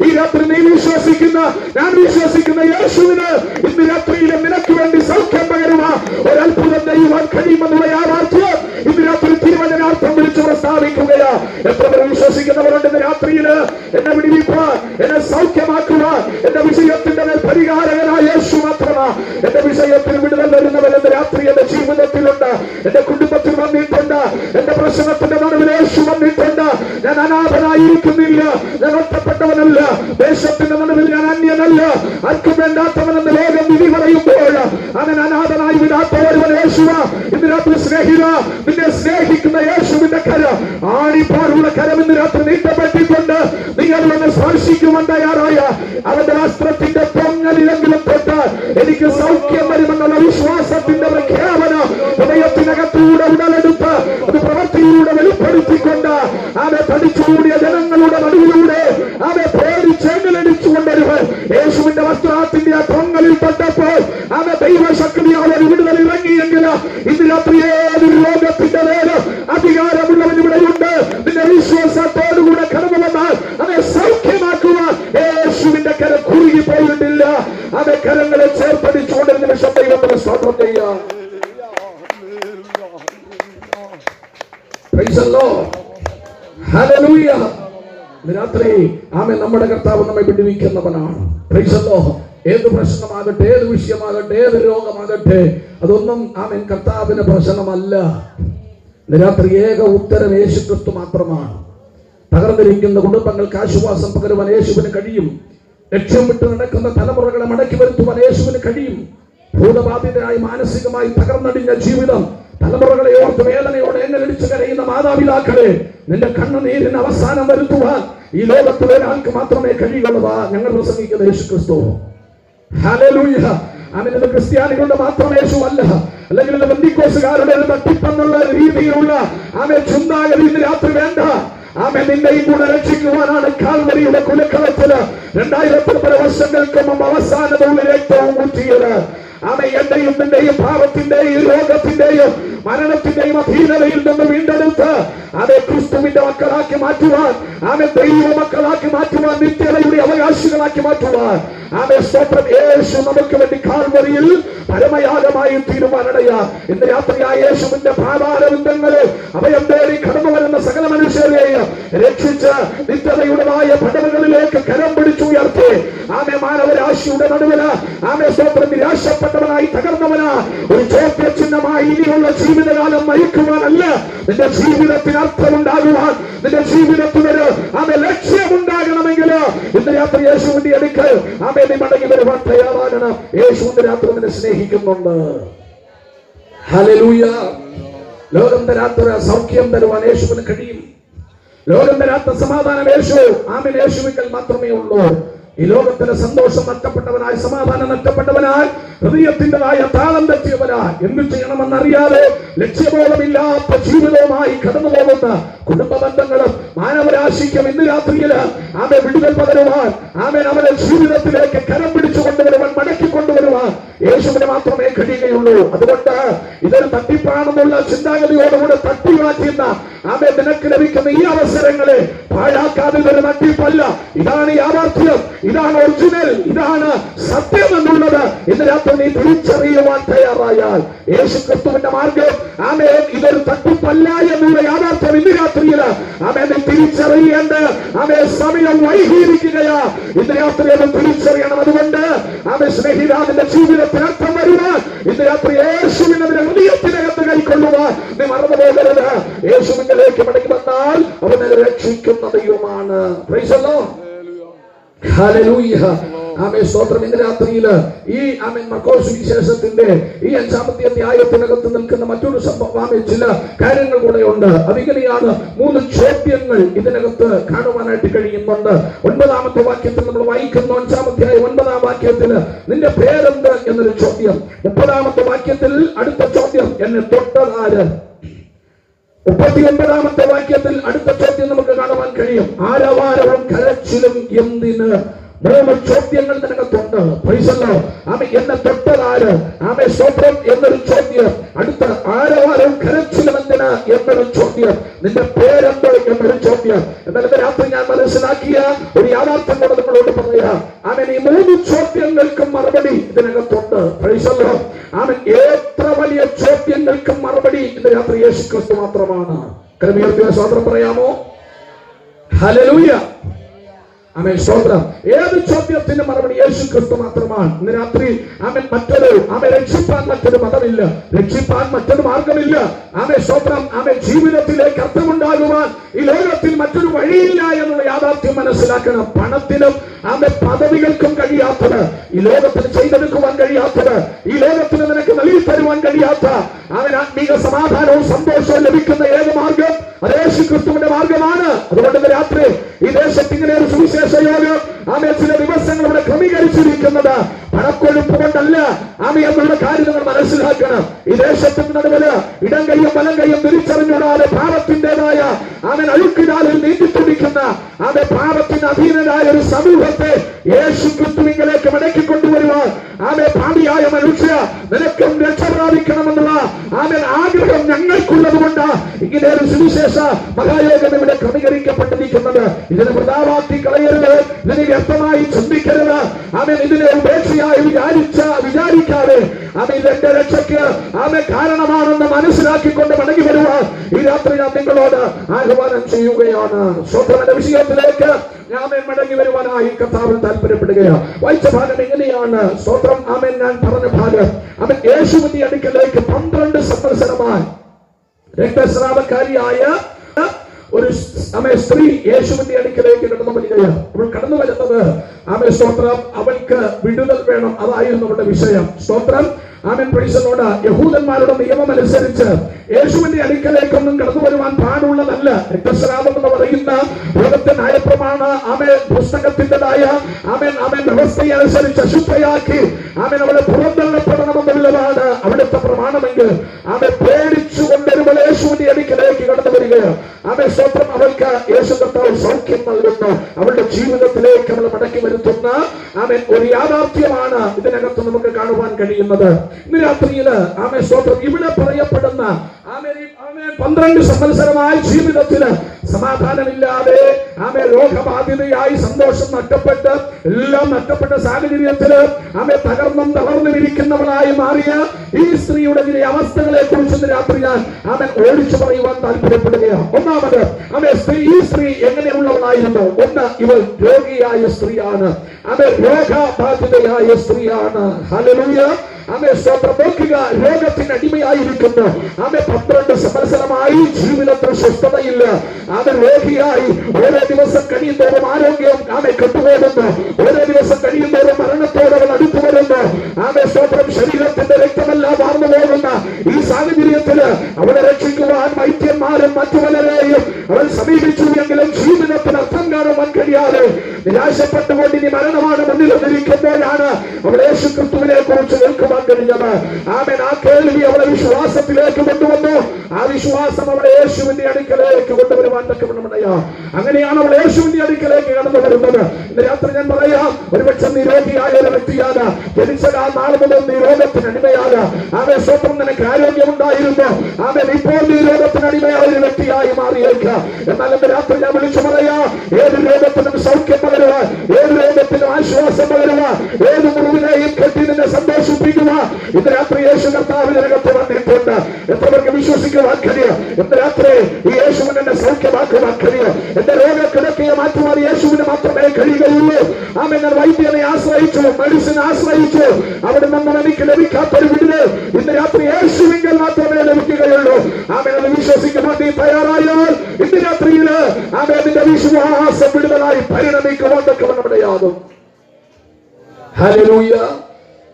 ഈ രാത്രി നീ വിശ്വസിക്കുന്ന, ഞാൻ വിശ്വസിക്കുന്ന യേശുവിന് ഇന്ന് രാത്രിയിലെ നിനക്ക് വേണ്ടി സൗഖ്യം പകരുവാൻ ഒരത്ഭുതം ചെയ്യുവാൻ കഴിയുമെന്നുള്ള യാഥാർത്ഥ്യം ഇന്ന് രാത്രി തിരുവചനാർത്ഥം വിളിച്ചു പ്രസ്താവിക്കുകയാ. എത്ര പേർ വിശ്വസിക്കുന്നവരുണ്ട് ഇന്ന് രാത്രിയില് എന്നെ വിടുവിപ്പാൻ, എന്നെ സൗഖ്യമാക്കുവാൻ എന്റെ വിഷയത്തിന്റെ മേൽ പരിഹാരകനായ യേശു മാത്രമാ. എന്റെ വിഷയത്തിന് വിടുതൽ വരുന്നവർ എന്റെ രാത്രി എന്റെ ജീവിതത്തിലുണ്ട്, എന്റെ കുടുംബത്തിൽ വന്നിട്ടുണ്ട്. എന്റെ പ്രശ്നത്തിന്റെ നടുവിൽ യേശു വന്നിട്ടുണ്ട്. ഞാൻ അനാഥനായിരിക്കുന്നില്ല, ഞാൻ ഒറ്റപ്പെട്ടവനല്ല, ദേശത്തിന്റെ നടുവിൽ ഞാൻ അന്യനല്ല, ആർക്കും വേണ്ടാത്തവനെന്ന് ലോകം വിധി പറയുമ്പോൾ അവൻ അനാഥനായി വിടാത്ത ഒരുവൻ യേശുവ. ഇന്ന് രാത്രി സ്നേഹിത, നിന്നെ സ്നേഹിക്കുന്ന യേശുവിന്റെ കരം, ആണിപ്പാറുള്ള കരം ഇന്ന് രാത്രി നീട്ടപ്പെട്ടിട്ടുണ്ട്. നിങ്ങൾ വന്ന് സ്പർശിക്കുവാൻ തയ്യാറായ അവന്റെ വസ്ത്രത്തിന്റെ പൊങ്ങലിലെങ്കിലും തൊട്ട് എനിക്ക് സൗഖ്യം വരുമെന്നുള്ള വിശ്വാസത്തിന്റെ പ്രഖ്യാപനം ഹൃദയത്തിനകത്തൂടെ ഉടലെടുത്ത് അത് പ്രവൃത്തിയിലൂടെ വെളിപ്പെടുത്തിക്കൊണ്ട് അവരെ തടിച്ചുകൂടിയ ജനങ്ങളുടെ നടുവിലൂടെ അവരെ പേടിച്ചെങ്ങലടിച്ചുകൊണ്ടൊരുവൻ യേശുവിന്റെ വസ്ത്രത്തിന്റെ ആ പൊങ്ങലിൽ തൊട്ടപ്പോൾ അവരെ ദൈവശക്തി അവർ വിടുതൽ ഇറങ്ങിയെങ്കിൽ ഇന്ന് രാത്രി ഏത് ലോകത്തിന്റെ മേല് അധികാരമുള്ളവൻ ഇവിടെയുണ്ട്. നിന്റെ വിശ്വാസത്തോടുകൂടെ കടന്നു വന്നാൽ അവരെ സൗഖ്യമാക്കുവാൻ യേശുവിന്റെ കരം കുറുകി പോയിട്ടില്ല. അവരെ കരങ്ങളെ ചേർത്തടിച്ചുകൊണ്ട് നിമിഷം ദൈവത്തിന് സ്തോത്രം ചെയ്യാം. Price the Lord. ഹല്ലേലൂയ. രാത്രി ആമേൻ. നമ്മുടെ കർത്താവ് നമ്മെ വിടുവിക്കുന്നവനാണ്. Price the Lord. ഏത് പ്രശ്നമാകട്ടെ, ഏത് വിഷയമാകട്ടെ, ഏത് രോഗമാകട്ടെ, അതൊന്നും ആമേൻ കർത്താവിന് പ്രശ്നമല്ല. രാത്രി ഏക ഉത്തരം യേശു ക്രിസ്തു മാത്രമാണ്. തകർന്നിരിക്കുന്ന കുടുംബങ്ങൾക്ക് ആശ്വാസം പകരുവാൻ യേശുവിന് കഴിയും. ലക്ഷ്യം വിട്ട് നടക്കുന്ന തലമുറകളെ മടക്കി വരുത്തുവാൻ യേശുവിന് കഴിയും. ഭൂതബാധിതരായി മാനസികമായി തകർന്നടിഞ്ഞ ജീവിതം തലമുറകളെ ഓർത്ത് വേദനയോടെ എങ്ങനെടിച്ചു കരയുന്ന മാതാപിതാക്കളെ, നിന്റെ കണ്ണുനീരിന് അവസാനം വരുത്തുവാൻ ഈ ലോകത്തിലെ ഒരാൾക്ക് മാത്രമേ കഴിയുള്ളൂ. ഞങ്ങൾ പ്രസംഗിക്കുന്ന യേശു ക്രിസ്തു. ഹല്ലേലൂയ. അവനത് ക്രിസ്ത്യാനികളുടെ മാത്രം യേശു അല്ല, അല്ലെങ്കിൽ ബന്ധുക്കോസുകാരുടെ തട്ടിപ്പെന്നുള്ള രീതിയിലുള്ള ആമേ ചിന്താഗതി ഇന്ന് രാത്രി വേണ്ട. ആമേ നിന്റെയും കൂടെ രക്ഷിക്കുവാനാണ് കാൽവരിയുടെ കുലക്കളത്തില് 2000 വർഷങ്ങൾക്ക് മുമ്പ് അവസാനമുള്ള രക്തവും ഊറ്റിയത്. ആമേ എന്റെയും നിന്റെയും പാപത്തിന്റെയും രോഗത്തിന്റെയും മരണത്തിന്റെയും അധീനതയിൽ നിന്ന് വീണ്ടെടുത്ത് അതേ ക്രിസ്തുവിന്റെ മക്കളാക്കി മാറ്റുവാൻ, ആമേ ദൈവ മക്കളാക്കി മാറ്റുവാൻ, നിത്യതയുടെ അവകാശികളാക്കി മാറ്റുവാൻ ആമേ സ്തോത്രം. യേശു നമുക്ക് വേണ്ടി കാൽവരിയിൽ പരമയാഗമായി തീരുമാനടയ. ഇന്ന് രാത്രി ആ യേശുവിന്റെ പാതാരബന്ധങ്ങളിൽ അഭയം തേടി കടന്നു വരുന്ന സകല മനുഷ്യരെയും രക്ഷിച്ച് നിത്യതയുടേതായ പടവുകളിലേക്ക് കരം പിടിച്ചുയർത്തി ആമേ മാനവരാശിയുടെ നടുവില് ആമേ സ്തോത്രം നിരാശപ്പെട്ടവനായി തകർന്നവനാ ഒരു ചോദ്യചിഹ്നമായി ഇനിയുള്ള ജീവിതകാലം മരിക്കുവാനല്ല, നിന്റെ ജീവിതത്തിന് അർത്ഥമുണ്ടാകുവാൻ, നിന്റെ ജീവിതത്തിനൊരു ആമേ ലക്ഷ്യമുണ്ടാകണമെങ്കിൽ ഇന്ന് രാത്രി യേശുവിന്റെ അടുക്കൽ ആമേ നീ മടങ്ങി വരുവാൻ തയ്യാറാകണം. യേശുവിന്റെ രാത്രി നിന്നെ സ്നേഹിക്കുന്നുണ്ട്. ഹല്ലേലൂയ. ലോകം തരാത്ത സൗഖ്യം തരുവാൻ യേശുവിന് കഴിയും. ലോകം തരാത്ത സമാധാനം യേശു ആമേൻ യേശുവിൽ മാത്രമേ ഉള്ളൂ. ഈ ലോകത്തിലെ സന്തോഷം നഷ്ടപ്പെട്ടവനായി, സമാധാനം നഷ്ടപ്പെട്ടവനായി ഹൃദയത്തിൻ്റെതായ താളം തെറ്റിയവരാ, എന്ത് ചെയ്യണമെന്നറിയാതെ ലക്ഷ്യബോധമില്ലാത്ത ജീവിതവുമായി കടന്നു പോകുന്ന കുടുംബ ബന്ധങ്ങളും മാനവരാശിക്കും ഇന്ന് രാത്രിയിൽ ആമേൻ വിടുതൽ പകരുവാൻ, ആമേൻ അവരെ ജീവിതത്തിലേക്ക് കരം പിടിച്ചു കൊണ്ടുവരുവാൻ, മടക്കി കൊണ്ടുവരുവാൻ യേശുവിന് മാത്രമേ കഴിയുകയുള്ളൂ. അതുകൊണ്ട് ഇതൊരു തട്ടിപ്പാണെന്നുള്ള ചിന്താഗതിയോടുകൂടെ തട്ടി മാറ്റുന്ന ആമേൻ നിനക്ക് ലഭിക്കുന്ന ഈ അവസരങ്ങളെ പാഴാക്കാതെ ഇതൊരു തട്ടിപ്പല്ല, ഇതാണ് യാഥാർത്ഥ്യം, ഇതാണ് ഒറിജിനൽ, ഇതാണ് സത്യം എന്നുള്ളത് ഇന്ന് രാത്രി നീ തിരിച്ചറിയുവാൻ തയ്യാറായാൽ യേശു ക്രിസ്തുവിന്റെ മാർഗം ആമേൻ ഇതൊരു തട്ടിപ്പല്ല എന്നുള്ള യാഥാർത്ഥ്യം ഇന്ന് രാത്രിയിൽ ആമേൻ നീ തിരിച്ചറിയേണ്ട ആമേൻ സമയം വൈകിയിരിക്കുകയാ. ഇന്ന് രാത്രി അത് തിരിച്ചറിയണം. അതുകൊണ്ട് ആമേൻ സ്നേഹിതാവിന്റെ ജീവിതത്തിൽ അർത്ഥം വരുവാൻ ഇന്ന് രാത്രി യേശുവിനെ ഹൃദയത്തിനകത്ത് കൈക്കൊള്ളുവാൻ നീ മറന്നു പോകരുത്. യേശുവിലേക്ക് മടങ്ങി വന്നാൽ അവനെ രക്ഷിക്കുന്ന ദൈവമാണ്. Price the Lord. ഹല്ലേലൂയ. ആമേൻ. സ്തോത്രം. ഇന്ന് രാത്രിയിൽ ഈ ആമേൻ മർക്കോസ് സുവിശേഷത്തിന്റെ ഈ 5-ാമത്തെ അധ്യായത്തിനകത്ത് നിൽക്കുന്ന മറ്റൊരു സംഭവം, ചില കാര്യങ്ങൾ കൂടെ ഉണ്ട്. അതിങ്ങനെയാണ്. 3 ചോദ്യങ്ങൾ ഇതിനകത്ത് കാണുവാനായിട്ട് കഴിയുന്നുണ്ട്. 9-ാമത്തെ വാക്യത്തിൽ നമ്മൾ വായിക്കുന്നു, 5-ാം അധ്യായം 9-ാം വാക്യത്തിൽ നിന്റെ പേരെന്ത് എന്നൊരു ചോദ്യം. 30-ാമത്തെ വാക്യത്തിൽ അടുത്ത ചോദ്യം, എന്നെ തൊട്ടതാര്. 39-ാമത്തെ വാക്യത്തിൽ അടുത്ത ചോദ്യം നമുക്ക് കാണുവാൻ കഴിയും, ആരവാരവും കരച്ചിലും എന്തിന്. 3 ചോദ്യങ്ങൾ നിനക്കത്തുണ്ട്. ആമേ എന്നെ തൊട്ടതാര്, ആമേ സ്തോത്രം എന്നൊരു ചോദ്യം. അടുത്ത ആരവാരവും കരച്ചിലും എന്തിന് എന്നൊരു ചോദ്യം. നിന്റെ പേരെന്ത് എന്നൊരു ചോദ്യം. എന്നാൽ ഇന്ന് രാത്രി ഞാൻ മനസ്സിലാക്കിയ ഒരു യാഥാർത്ഥ്യം കൂടെ നിങ്ങളോട് പറയാം. ആമേൻ ഈ 3 ചോദ്യങ്ങൾക്കും മറുപടി ഇതിനകത്തുണ്ട്. ആമേൻ എത്ര വലിയ ചോദ്യങ്ങൾക്കും മറുപടി ഇന്ന് രാത്രി യേശു ക്രിസ്തു മാത്രമാണ്. കരമേൽപ്പിയ സ്തോത്രം പറയാമോ? ഹല്ലേലൂയ. ആമേൻ. സ്തോത്രം. ഏത് ചോദ്യത്തിന് മറുപടി യേശു ക്രിസ്തു മാത്രമാണ്. ഇന്ന് രാത്രി ആമേൻ രക്ഷിപ്പാൻ മറ്റൊരു മതമില്ല, രക്ഷിപ്പാൻ മറ്റൊരു മാർഗമില്ല. ആമേൻ. സ്തോത്രം. ആമേൻ ജീവിതത്തിലേക്ക് അർത്ഥമുണ്ടാകുവാൻ ഈ ലോകത്തിൽ മറ്റൊരു വഴിയില്ല എന്നുള്ള യാഥാർത്ഥ്യം മനസ്സിലാക്കണം. പണത്തിനും ആമേൻ പദവികൾക്കും കഴിയാത്തത്, ഈ ലോകത്തിന് ചെയ്തെടുക്കുവാൻ കഴിയാത്തത്, ഈ ലോകത്തിന് നിനക്ക് നൽകി തരുവാൻ കഴിയാത്ത ആമേൻ ആത്മീക സമാധാനവും സന്തോഷവും ലഭിക്കുന്ന ഏത് മാർഗം അത് യേശു ക്രിസ്തുവിന്റെ മാർഗമാണ്. അതുകൊണ്ട് രാത്രി ഈ ദേശത്ത് ഇങ്ങനെ ഒരു സുവിശേഷ യോഗം ആമേൻ ചില ദിവസങ്ങൾ ഇവിടെ ക്രമീകരിച്ചിരിക്കുന്നത് പണക്കൊഴുപ്പ് കൊണ്ടല്ല ആമേൻ എന്നുള്ള കാര്യം നിങ്ങൾ മനസ്സിലാക്കണം. ഈ ദേശത്തിന്റെ നടുവില് ഇടം കൈയും വലം കൈയും തിരിച്ചറിഞ്ഞൂടാതെ പാപത്തിൻ്റെതായ ആമേൻ അഴുക്കിനാലിൽ നീന്തിത്തുടിക്കുന്ന ആമേൻ പാപത്തിന് അധീനരായ ഒരു സമൂഹത്തെ യേശു ക്രിസ്തുവിലേക്ക് മടക്കി കൊണ്ടുവരുവാൻ ആമേൻ പാപിയായ മനുഷ്യ നിനക്കും രക്ഷ പ്രാപിക്കണമെന്നുള്ള ആമേൻ ആഗ്രഹം ഞങ്ങൾക്കുള്ളത് കൊണ്ട് ഇങ്ങനെ ഒരു സുവിശേഷ മഹായോഗം ഇവിടെ ക്രമീകരിക്കപ്പെട്ടിരിക്കുന്നത്. ഇതിന് വൃഥാവാക്കി കളയരുത്, ഇതിനെ വ്യക്തമായി ചിന്തിക്കരുത്. ആമേൻ ഇതിനെ ഉപേക്ഷയായി വിചാരിക്കാതെ ആമേൻ ഇതെന്റെ രക്ഷയ്ക്ക് ആമേൻ കാരണമാണെന്ന് മനസ്സിലാക്കിക്കൊണ്ട് മടങ്ങി വരുവാൻ ഈ രാത്രി ഞാൻ നിങ്ങളോട് ആഹ്വാനം ചെയ്യുകയാണ്. സ്വന്തമെന്ന വിഷയത്തിലേക്ക് ആമേൻ മടങ്ങി വരുവാനായി കർത്താവിൽ താല്പര്യപ്പെടുകയാണ്. വായിച്ച ഭാഗം എങ്ങനെയാണ്? സ്തോത്രം. ആമേൻ ഞാൻ പറഞ്ഞ ഭാഗം ആമേൻ യേശുവിന്റെ അടുക്കലേക്ക് 12 സംവത്സരമായി രക്തസ്രാവക്കാരിയായ ഒരു സ്ത്രീ യേശുവിന്റെ അടുക്കലേക്ക് കടന്നു വരികയാണ്. അവൾ കടന്നു വരുന്നത് ആമേൻ സ്തോത്രം അവൾക്ക് വിടുതൽ വേണം, അതായിരുന്നു അവളുടെ വിഷയം. സ്തോത്രം. ആമേൻ. Praise the lord. യഹൂദന്മാരുടെ നിയമം അനുസരിച്ച് യേശുവിന്റെ അടുക്കലേക്കൊന്നും കടന്നു വരുവാൻ പാടുള്ളതല്ല. രക്തസ്രാവം എന്ന് പറയുന്ന ലോകത്തെ ന്യായപ്രമാണ ആമേൻ പുസ്തകത്തിൻ്റെതായ ആമേൻ വ്യവസ്ഥയെ അനുസരിച്ച് അശുദ്ധയാക്കി ആമേൻ അവളെ പുറന്തള്ളപ്പെടണമെന്നുള്ളതാണ് അവിടുത്തെ പ്രമാണമെങ്കിൽ ആമേൻ പേടിച്ചു കൊണ്ടുവരുമ്പോൾ യേശുവിന്റെ അടുക്കലേക്ക് കടന്നു വരികയാണ്. ആമേൻ സ്തോത്രം. അവൾക്ക് യേശു കർത്താവ് സൗഖ്യം നൽകുന്നു, അവളുടെ ജീവിതത്തിലേക്ക് അവൾ മടക്കി വരുത്തുന്ന ആമേൻ ഒരു യാഥാർത്ഥ്യമാണ് ഇതിനകത്ത് നമുക്ക് കാണുവാൻ കഴിയുന്നത്. ഇന്ന് രാത്രിയില് ആമേൻ സ്തോത്രം ഇവിടെ പറയപ്പെടുന്ന 12 സംവത്സരമായ ജീവിതത്തില് സമാധാനമില്ലാതെ ആമേൻ രോഗബാധിതയായി സന്തോഷം നഷ്ടപ്പെട്ട് എല്ലാം നഷ്ടപ്പെട്ട സാഹചര്യത്തില് ആമേൻ തകർന്നും തളർന്നും ഇരിക്കുന്നവളായി മാറിയ ഈ സ്ത്രീയുടെ ചില അവസ്ഥകളെ കുറിച്ച് രാത്രി ഞാൻ ആമേൻ ഓടിച്ചു പറയുവാൻ താല്പര്യപ്പെടുകയാണ്. ഒന്നാമത് ആമേൻ ഈ സ്ത്രീ എങ്ങനെയുള്ളവളായിരുന്നു? ഒന്ന്, ഇവൾ രോഗിയായ സ്ത്രീയാണ്. ആമേൻ രോഗബാധിതയായ സ്ത്രീയാണ്. ഹല്ലേലൂയ. ആമേൻ സ്തോത്രം. നോക്കുക, രോഗത്തിന് അടിമയായിരിക്കുന്നു. ആമേൻ 12 സംവത്സരമായി ജീവിതത്തിൽ സ്വസ്ഥതയില്ല. ആമേൻ രോഗിയായി ഓരോ ദിവസം കഴിയുന്നതോറും ആരോഗ്യം ആമേൻ കെട്ടുപോകുന്നു. ഓരോ ദിവസം കഴിയുന്നതോറും മരണത്തോട് അവൾ അടുത്തു വരുന്നു. ആമേൻ സ്തോത്രം. ശരീരത്തിന്റെ രക്തമെല്ലാം വാർന്നു പോകുന്ന ഈ സാഹചര്യത്തിൽ അവളെ രക്ഷിക്കുവാൻ വൈദ്യന്മാരും മറ്റു പലരെയും അവൾ സമീപിച്ചു എങ്കിലും ജീവിതത്തിന് അർത്ഥം കാണുവാൻ കഴിയാതെ നിരാശപ്പെട്ടുകൊണ്ട് ഇനി മരണമാണ് മുന്നിൽ വന്നിരിക്കുന്നത്. കേൾക്കുമ്പോഴാണ് അവൾ യേശു ക്രിസ്തുവിനെ കുറിച്ച് കേൾക്കുവാൻ കഴിഞ്ഞത്. ആമേൻ. ആ കേൾവി അവളെ വിശ്വാസത്തിലേക്ക് കൊണ്ടുവന്നു. ആ വിശ്വാസം അവളെ യേശുവിന്റെ അടുക്കലേക്ക് കൊണ്ടുവരുവാൻ തക്കവണ്ണമടയാ. അങ്ങനെയാണ് അവൾ യേശുവിന്റെ അടുക്കലേക്ക് കടന്നു വരുന്നത്. ഇന്ന് രാത്രി ഞാൻ പറയാം, ഒരുപക്ഷെ നീ രോഗിയായ ഒരു വ്യക്തിയാണ്, ജനിച്ച ആ നാൾ മുതൽ നീ രോഗത്തിന് അടിമയാണ്. ആമേ സ്വന്തം നിനക്ക് ആരോഗ്യമുണ്ടായിരുന്നു. ആമേ ഇപ്പോൾ നീ രോഗത്തിന് അടിമയായ ഒരു വ്യക്തിയായി മാറിയേക്കാം. എന്നാൽ ഇന്ന് രാത്രി ഞാൻ വിളിച്ചു പറയാ, ഏത് രോഗത്തിനും സൗഖ്യം പകരുക, ഏത് രോഗത്തിനും ആശ്വാസം പകരുക, ഏത് മുറിവിനെയും കെട്ടി നിന്നെ സന്തോഷിപ്പിക്കുക. ഇന്ന് രാത്രി യേശു കർത്താവിനകത്ത് വന്നിട്ടുണ്ട്. എത്ര പേർക്ക് വിശ്വസിക്കുവാൻ കഴിയും? ഇന്ന് രാത്രി ഈ യേശുവിനെ എന്നെ സൗഖ്യമാക്കുവാൻ കഴിയും. എന്റെ രോഗക്കിടക്കയെ മാറ്റുവാൻ യേശുവിന് മാത്രമേ കഴിയുകയുള്ളൂ. ആമേ. ഞാൻ വൈദ്യനെ ആശ്രയിച്ചു, മെഡിസിൻ ആശ്രയിച്ചു, അവിടെ നിന്ന് എനിക്ക് ലഭിക്കാത്തൊരു വിടുതൽ ഇന്ന് രാത്രി യേശുവിങ്കിൽ മാത്രമേ ലഭിക്കുകയുള്ളൂ. ആമേ. അത് വിശ്വസിക്കുവാൻ നീ തയ്യാറായാൽ ഇന്ന് രാത്രിയിൽ ആമേ നിന്റെ വിശ്വാസം വിടുതലായി പരിണമിക്കുവാൻ നമ്മുടെയാകും. ഹല്ലേലൂയ.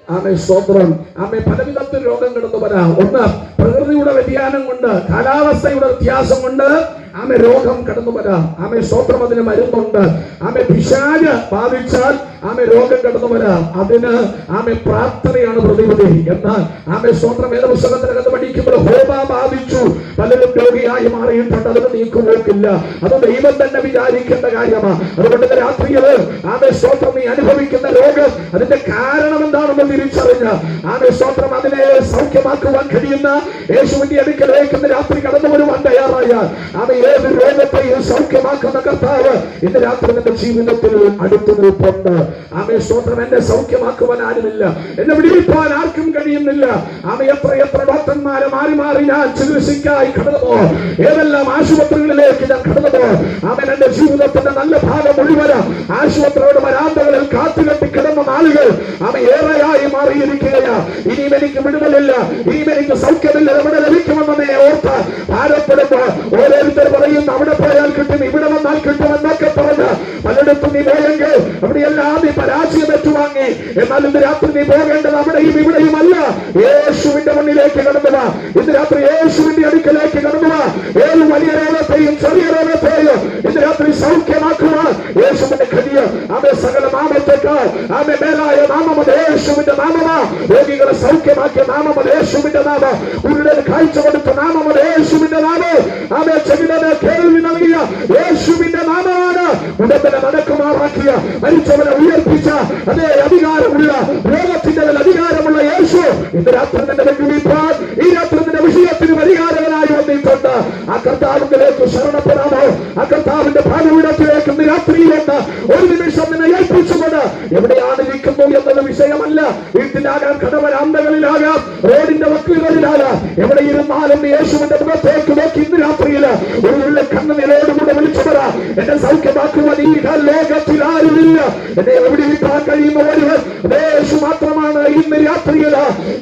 ആമേ സ്തോത്രം. ആമേ പലവിധത്തിൽ രോഗം കടന്നു വരാം. ഒന്ന്, പ്രകൃതിയുടെ വ്യതിയാനം കൊണ്ട്, കാലാവസ്ഥയുടെ വ്യത്യാസം കൊണ്ട് ആമേ രോഗം കടന്നു വരാം. ആമേ സ്തോത്രം. അതിന് മരുന്നുണ്ട്. ആമേ പിശാച് ബാധിച്ചാൽ ആമേ രോഗം കടന്നു വരാം. അതിന് ആമേ പ്രാർത്ഥനയാണ് പ്രതിവിധി. എന്നാൽ ആമേ സ്തോത്രം വേദപുസ്തകത്തിനകത്ത് പഠിക്കുമ്പോൾ ഹോബ ബാധിച്ചു, പലരും രോഗിയായി മാറിയിട്ടുണ്ട്. അതിന് നീക്കുപോക്കില്ല. അത് ദൈവം തന്നെ വിചാരിക്കേണ്ട കാര്യമാണ്. അതുകൊണ്ട് രാത്രിയിൽ ആമേ സ്തോത്രം നീ അനുഭവിക്കുന്ന രോഗം അതിന്റെ കാരണം എന്താണെന്ന് തിരിച്ചറിഞ്ഞ ആമേ സ്തോത്രം അതിനെ സൗഖ്യമാക്കുവാൻ കഴിയുന്ന യേശുവിന്റെ അടുക്കലേക്ക് ഇന്ന് രാത്രി കടന്നു വരുവാൻ തയ്യാറായാൽ ആമേ ഏത് രോഗത്തെയും സൗഖ്യമാക്കുന്ന കർത്താവ് ഇന്ന് രാത്രി എന്റെ ജീവിതത്തിൽ അടുത്തു നിൽപ്പുണ്ട്. ആമേ സ്തോത്രം. എന്നെ സൗഖ്യമാക്കുവാൻ ആരുമില്ല, എന്നെ വിടിവിപ്പാൻ ആർക്കും കഴിയുന്നില്ല. ആമേ എത്ര ഡോക്ടർമാരെ മാറി മാറി ഞാൻ ചികിത്സയ്ക്കായി കടന്നുപോ, ഏതെല്ലാം ആശുപത്രികളിലേക്ക് ഞാൻ കടന്നുപോ. ആമേൻ. എന്റെ ജീവിതത്തിന്റെ നല്ല ഭാഗം മുഴുവൻ ആശുപത്രിയുടെ വരാന്തകളിൽ കാത്തുകെട്ടി കിടന്ന നാളുകൾ ആമേ ഏറെയായി മാറിയിരിക്കുകയാ. ഇനിയും എനിക്ക് വിടുതലില്ല, ഇനിയും എനിക്ക് സൗഖ്യമില്ല, എവിടെ ലഭിക്കുമെന്നെ ഓർത്ത് ഭാരപ്പെടുമ്പോ ഓരോരുത്തർ പറയുന്നു അവിടെ പോയാൽ കിട്ടും, ഇവിടെ വന്നാൽ കിട്ടുമെന്നൊക്കെ പറഞ്ഞ് പലയിടത്തും നീ പോയെങ്കിൽ അവിടെയെല്ലാം നീ പരാജയം ഏറ്റുവാങ്ങി. എന്നാൽ ഇന്ന് രാത്രി നീ പോകേണ്ടത് അവിടെയും ഇവിടെയും അല്ല, യേശുവിന്റെ മുന്നിലേക്ക് കടന്നുക. ഇന്ന് രാത്രി യേശുവിന്റെ അടുക്കലേക്ക് കടന്നുക. ഏത് വലിയ രോഗത്തെയും ചെറിയ രോഗത്തെയും ഇന്ന് രാത്രി സൗഖ്യമാക്കുക യേശുവിന്റെ കഴിയും. ആമേ സകല നാമത്തേക്കാൾ ആമേ മേലായ നാമം യേശുവിന്റെ നാമമാ. രോഗികളെ സൗഖ്യമാക്കിയ നാമം യേശുവിന്റെ നാമം. കുരുടന് കാഴ്ച കൊടുത്ത നാമം യേശുവിന്റെ നാമം. ആമേ ചെകിടന് കേൾവി നൽകിയ യേശുവിന്റെ നാമമാണ്. ഉടമ്പനെ നടക്കുമാറാക്കിയ, മരിച്ചവനെ ഉയർപ്പിച്ച അതേ അധികാരമുള്ള, രോഗത്തിന്റെ അധികാരമുള്ള യേശു ഇന്ന് രാത്രി നിന്റെ വെല്ലുവിളിപ്പാൻ, ഈ രാത്രി നിന്റെ വിഷയത്തിന് പരിഹാരകനായി വന്നിട്ടുണ്ട്. ആ കർത്താവിലേക്ക് ശരണപ്പെടാമോ? ആ കർത്താവിന്റെ ഭാഗവിടത്തിലേക്ക് ഇന്ന് രാത്രിയിലുണ്ട്. ഒരു നിമിഷം നിന്നെ ഏൽപ്പിച്ചുകൊണ്ട് എവിടെയാണ് ഇരിക്കുന്നു എന്നത് വിഷയമല്ല. വീട്ടിലാകാം, കടവരാന്തകളിലാകാം, റോഡിന്റെ വക്കുകളിലാകാം, എവിടെ ഇരുന്നാലും യേശുവിന്റെ മുഖത്തേക്ക് നോക്കി ഇന്ന് രാത്രിയിൽ ഒരു ഉള്ള കണ്ണുനിലയോടുകൂടെ വിളിച്ചു പറ, എന്നെ സൗഖ്യമാക്കുവാൻ ഈ ലോകത്തിൽ ആരുമില്ല. എന്നെ എവിടെ വിൽക്കാൻ കഴിയുന്ന ഒരുവൻ യേശു മാത്രമാണ്. ഇന്ന് രാത്രിയിൽ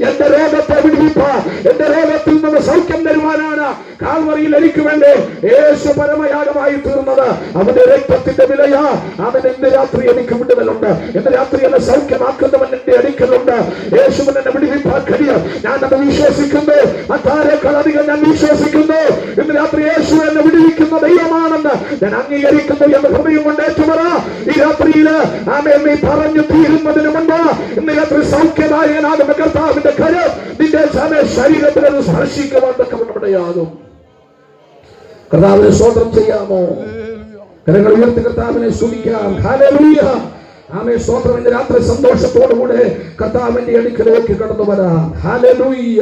എന്റെ രോഗത്തെ വിടുവിപ്പാൻ, എന്റെ രോഗത്തിൽ നിന്ന് സൗഖ്യം തരുവാനാണ് കാൽവറിയിൽ എനിക്ക് വേണ്ടി യേശു പരമയാഗമായി തീർന്നത്. അവന്റെ രക്തത്തിന്റെ വിലയാ. അവൻ ഇന്ന് രാത്രി എനിക്ക് വിടുതലുണ്ട്. ഇന്ന് രാത്രി എന്നെ സൗഖ്യമാക്കുന്നവൻ എന്റെ അടുക്കലുണ്ട്. യേശുവിനെ എന്നെ വിടുവിപ്പാൻ കഴിയും. ഞാൻ അത് വിശ്വസിക്കുന്നു. മറ്റാരേക്കാൾ അധികം ഞാൻ വിശ്വസിക്കുന്നു. ഇന്ന് രാത്രി യേശു എന്നെ വിടുവിക്കുന്ന ദൈവമാണെന്ന് ഞാൻ അംഗീകരിക്കുന്നു എന്ന് ഹൃദയം കൊണ്ട് ഏറ്റുപറ. ഈ രാത്രിയിൽ ആമേ നീ പറഞ്ഞു തീരുന്നതിന് മുമ്പ് ഇന്ന് രാത്രി സൗഖ്യദായകനാകുന്ന കർത്താവിന്റെ കരം നിന്റെ ശരീരത്തിൽ അത് സ്പർശിക്കുവാൻ തക്കവണ്ണമുള്ളതാകും. കർത്താവിനെ സ്തോത്രം ചെയ്യാമോ? കരങ്ങൾ ഉയർത്തി കർത്താവിനെ സ്തുതിക്കാം. ഹല്ലേലൂയ. ആമേ സ്തോത്രം. ഇന്ന് രാത്രി സന്തോഷത്തോടുകൂടെ കർത്താവിന്റെ അടുക്കലേക്ക് കടന്നു വരാം. ഹല്ലേലൂയ.